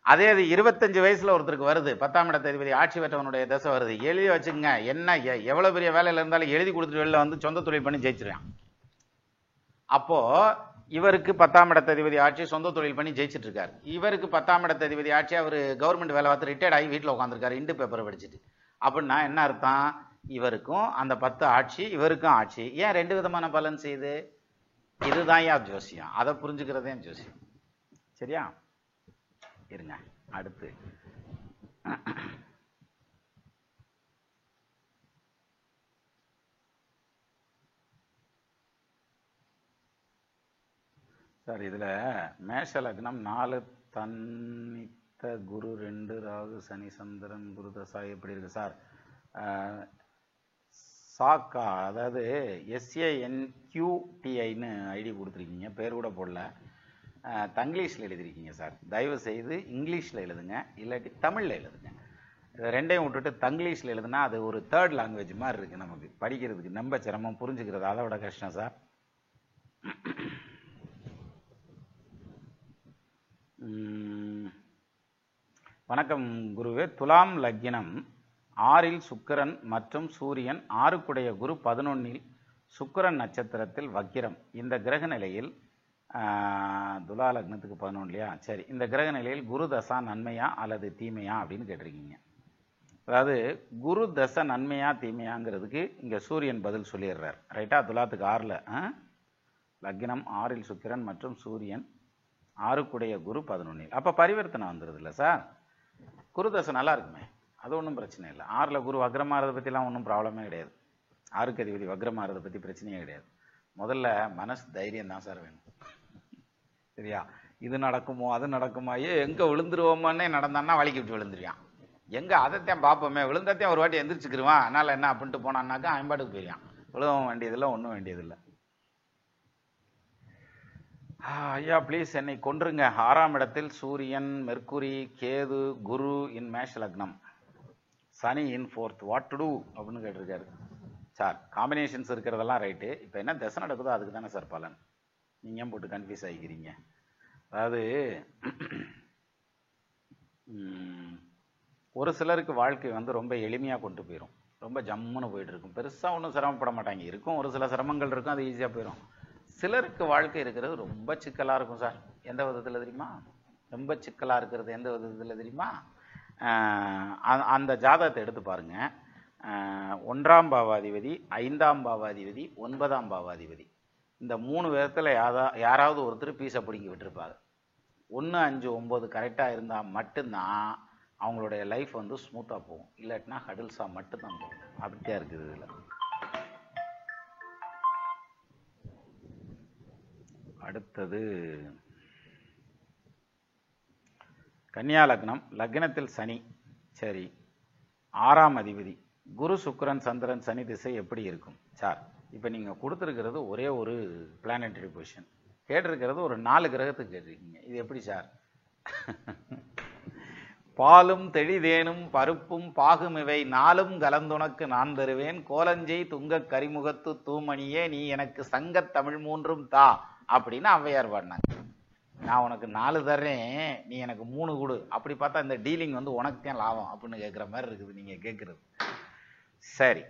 அதே அது 25 வயசுல ஒருத்தருக்கு வருது, 10ஆம் இடத்ததிபதி ஆட்சி பெற்றவனுடைய திசை வருது, எழுதி வச்சுங்க. என்ன எவ்வளவு பெரிய வேலையில இருந்தாலும் எழுதி கொடுத்துட்டு வெளில வந்து சொந்த தொழில் பண்ணி ஜெயிச்சிருவான். அப்போ இவருக்கு 10ஆம் இடத்ததிபதி ஆட்சி, சொந்த தொழில் பண்ணி ஜெயிச்சிட்டு இருக்காரு. இவருக்கு 10ஆம் இடத்ததிபதி ஆட்சி, அவர் கவர்மெண்ட் வேலை பார்த்து ரிட்டையர்ட் ஆகி வீட்டில் உட்காந்துருக்காரு, இண்டு பேப்பரை படிச்சுட்டு. அப்படின்னா என்ன அர்த்தம்? இவருக்கும் அந்த 10 ஆட்சி, இவருக்கும் ஆட்சி. ஏன் 2 விதமான பலன் செய்யுது? இதுதான் யா ஜோசியம். அதை புரிஞ்சுக்கிறதே ஜோசியம். சரியா? இருங்க, அடுத்து சார், இதில் மேஷ லக்னம் 4 தன்னித்த குரு 2 ராகு சனி சந்திரன் குரு தசா எப்படி இருக்கு சார்? சாக்கா, அதாவது SANQTIன்னு ஐடி கொடுத்துருக்கீங்க, பேர் கூட போடல, தங்கிலீஷில் எழுதிருக்கீங்க சார். தயவு செய்து இங்கிலீஷில் எழுதுங்க, இல்லாட்டி தமிழில் எழுதுங்க. இதை ரெண்டையும் விட்டுட்டு தங்கிலீஷில் எழுதுனா அது ஒரு தேர்ட் லாங்குவேஜ் மாதிரி இருக்குது, நமக்கு படிக்கிறதுக்கு ரொம்ப சிரமம், புரிஞ்சுக்கிறது அதை விட கஷ்டம் சார். வணக்கம் குருவே. துலாம் லக்னம் 6ல் சுக்கிரன் மற்றும் சூரியன், 6க்குடைய குரு 11ல் சுக்கிரன் நட்சத்திரத்தில் வக்கிரம். இந்த கிரக நிலையில் துலா லக்னத்துக்கு 11 இல்லையா? சரி, இந்த கிரக நிலையில் குரு தசா நன்மையா அல்லது தீமையா அப்படின்னு கேட்டிருக்கீங்க. அதாவது குரு தசை நன்மையா தீமையாங்கிறதுக்கு இங்கே சூரியன் பதில் சொல்லிடுறார். ரைட்டா? துலாத்துக்கு 6ல் லக்னம் 6ல் சுக்கிரன் மற்றும் சூரியன், 6க்குடைய குரு 11ல். அப்போ பரிவர்த்தனை வந்துடுது இல்லை சார்? குரு தசை நல்லா இருக்குமே, அது ஒன்றும் பிரச்சனை இல்லை. 6ல் குரு வக்ரமாகிறத பற்றிலாம் ஒன்றும் ப்ராப்ளமே கிடையாது. 6க்கு அதிபதி வக்ரமாகிறத பற்றி பிரச்சனையே கிடையாது. முதல்ல மனசு தைரியம் தான் சார் வேணும். சரியா? இது நடக்குமோ அது நடக்குமா, எங்கே விழுந்துருவோமான்னே நடந்தான்னா வலிக்கு விட்டு விழுந்துருவான். எங்கே அதைத்தான் பார்ப்போமே, விழுந்தாத்தையும் ஒரு வாட்டி எந்திரிச்சுக்கிருவான். அதனால் என்ன அப்படின்ட்டு போனான்னாக்கா ஐம்பாட்டுக்கு போயிடுவான். விழுவும் வேண்டியதில்லை, ஒன்றும் வேண்டியதில்லை. ஐயா ப்ளீஸ் என்னை கொன்றுங்க. 6ஆம் இடத்தில் சூரியன், மெர்க்குரி, கேது, குரு இன் மேஷ லக்னம், சனி இன் 4th, வாட் டு டூ அப்படின்னு கேட்டிருக்காரு. சார் காம்பினேஷன்ஸ் இருக்கிறதெல்லாம் ரைட்டு. இப்போ என்ன தசை நடக்குதோ அதுக்கு தானே சார் பலன். நீங்கள் ஏன் போட்டு கன்ஃபியூஸ் ஆகிக்கிறீங்க? அதாவது ஒரு சிலருக்கு வாழ்க்கை வந்து ரொம்ப எளிமையாக கொண்டு போயிடும், ரொம்ப ஜம்முன்னு போயிட்டு இருக்கும், பெருசாக ஒன்றும் சிரமப்பட மாட்டாங்க. இருக்கும் ஒரு சில சிரமங்கள் இருக்கும், அது ஈஸியாக போயிடும். சிலருக்கு வாழ்க்கை இருக்கிறது ரொம்ப சிக்கலாக இருக்கும் சார். எந்த விதத்தில் தெரியுமா? ரொம்ப சிக்கலாக இருக்கிறது எந்த விதத்தில் தெரியுமா? அந்த ஜாதகத்தை எடுத்து பாருங்க. 1ஆம் பாவாதிபதி, 5ஆம் பாவாதிபதி, 9ஆம் பாவாதிபதி, இந்த 3 விதத்தில் யாராவது ஒருத்தர் பீஸை பிடிங்கி விட்டுருப்பாங்க. 1, 5, 9 கரெக்டாக இருந்தால் மட்டும்தான் அவங்களுடைய லைஃப் வந்து ஸ்மூத்தாக போகும். இல்லாட்டினா ஹடில்ஸாக மட்டும்தான் போகும். அப்படித்தான் இருக்குது. இதில் அடுத்தது கன்னியா லக்னம், லக்னத்தில் சனி. சரி, 6ஆம் அதிபதி குரு, சுக்கிரன், சந்திரன், சனி திசை எப்படி இருக்கும் சார்? இப்போ நீங்கள் கொடுத்துருக்கிறது ஒரே ஒரு பிளானட்டரி பொசிஷன், கேட்டிருக்கிறது ஒரு 4 கிரகத்துக்கு கேட்டிருக்கீங்க. இது எப்படி சார்? பாலும் தெளிதேனும் பருப்பும் பாகும் இவை 4ம் கலந்துனக்கு நான் தருவேன், கோலஞ்சை துங்க கரிமுகத்து தூமணியே நீ எனக்கு சங்கத் தமிழ் 3ம் தா அப்படின்னு ஔவையார் பாடினாங்க. நான் உனக்கு 4 தர்றேன், நீ எனக்கு 3 கொடு. அப்படி பார்த்தா இந்த டீலிங் வந்து உனக்கு தான் லாபம் அப்படின்னு கேட்குற மாதிரி இருக்குது நீங்கள் கேட்குறது. சரி,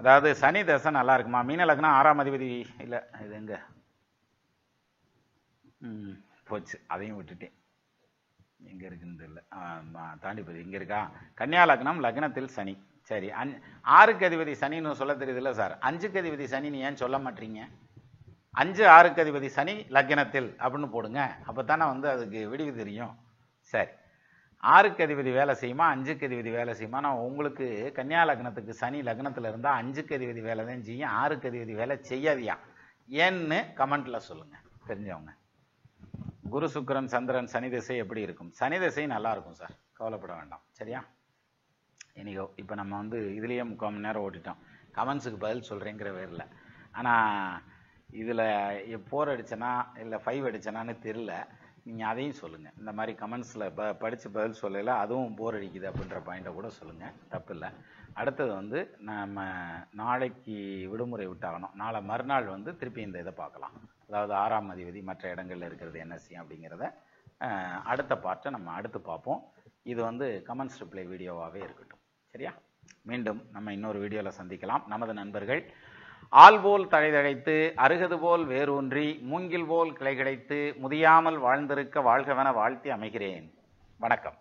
அதாவது சனி தசை நல்லா இருக்குமா? மீன லக்னம் 6ஆம் அதிபதி இல்லை, இது எங்க போச்சு, அதையும் விட்டுட்டேன். எங்கே இருக்குன்னு தெரியல, தாண்டிப்பதி இங்கே இருக்கா? கன்னியா லக்னம், லக்னத்தில் சனி. சரி, 6க்கு அதிபதி சனின்னு சொல்ல தெரியுதுல்ல சார். 5க்கு அதிபதி சனின்னு ஏன் சொல்ல மாட்டீங்க? 5, 6க்கு அதிபதி சனி லக்னத்தில் அப்படின்னு போடுங்க, அப்போ தானே வந்து அதுக்கு விடிவு தெரியும். சரி, 6க்கு அதிபதி வேலை செய்யுமா, 5க்கு அதிபதி வேலை செய்யுமா? நான் உங்களுக்கு கன்னியா லக்னத்துக்கு சனி லக்னத்தில் இருந்தால் 5க்கு அதிபதி வேலை தான் செய்யும், 6க்கு அதிபதி வேலை செய்யாதியா ஏன்னு கமெண்ட்டில் சொல்லுங்கள் தெரிஞ்சவங்க. குரு, சுக்கிரன், சந்திரன், சனி திசை எப்படி இருக்கும்? சனி திசை நல்லா இருக்கும் சார், கவலைப்பட வேண்டாம். சரியா? எனிகோ இப்போ நம்ம வந்து இதுலேயே 3/4 மணி நேரம் ஓட்டிட்டோம். கமெண்ட்ஸுக்கு பதில் சொல்கிறேங்கிற பேரில். ஆனால் இதில் 4 அடிச்சனா இல்லை 5 அடிச்சனான்னு தெரில. நீங்கள் அதையும் சொல்லுங்கள். இந்த மாதிரி கமெண்ட்ஸில் படித்து பதில் சொல்லலை, அதுவும் போர் அடிக்குது அப்படின்ற பாயிண்ட்டை கூட சொல்லுங்கள், தப்பு இல்லை. அடுத்தது வந்து நம்ம நாளைக்கு விடுமுறை விட்டாகணும். நாளை மறுநாள் வந்து திருப்பி இந்த இதை பார்க்கலாம். அதாவது 6ஆம் அதிபதி மற்ற இடங்களில் இருக்கிறது என்ன செய்யும் அப்படிங்கிறத அடுத்த பார்ட்டை நம்ம அடுத்து பார்ப்போம். இது வந்து கமெண்ட்ஸ் ரிப்ளை வீடியோவாகவே இருக்கட்டும். சரியா? மீண்டும் நம்ம இன்னொரு வீடியோவில் சந்திக்கலாம். நமது நண்பர்கள் ஆள் போல் தழைதழைத்து, அருகது போல் வேரூன்றி, மூங்கில் போல் கிளை கிடைத்து, முதியாமல் வாழ்ந்திருக்க வாழ்கவென வாழ்த்தி அமைகிறேன். வணக்கம்.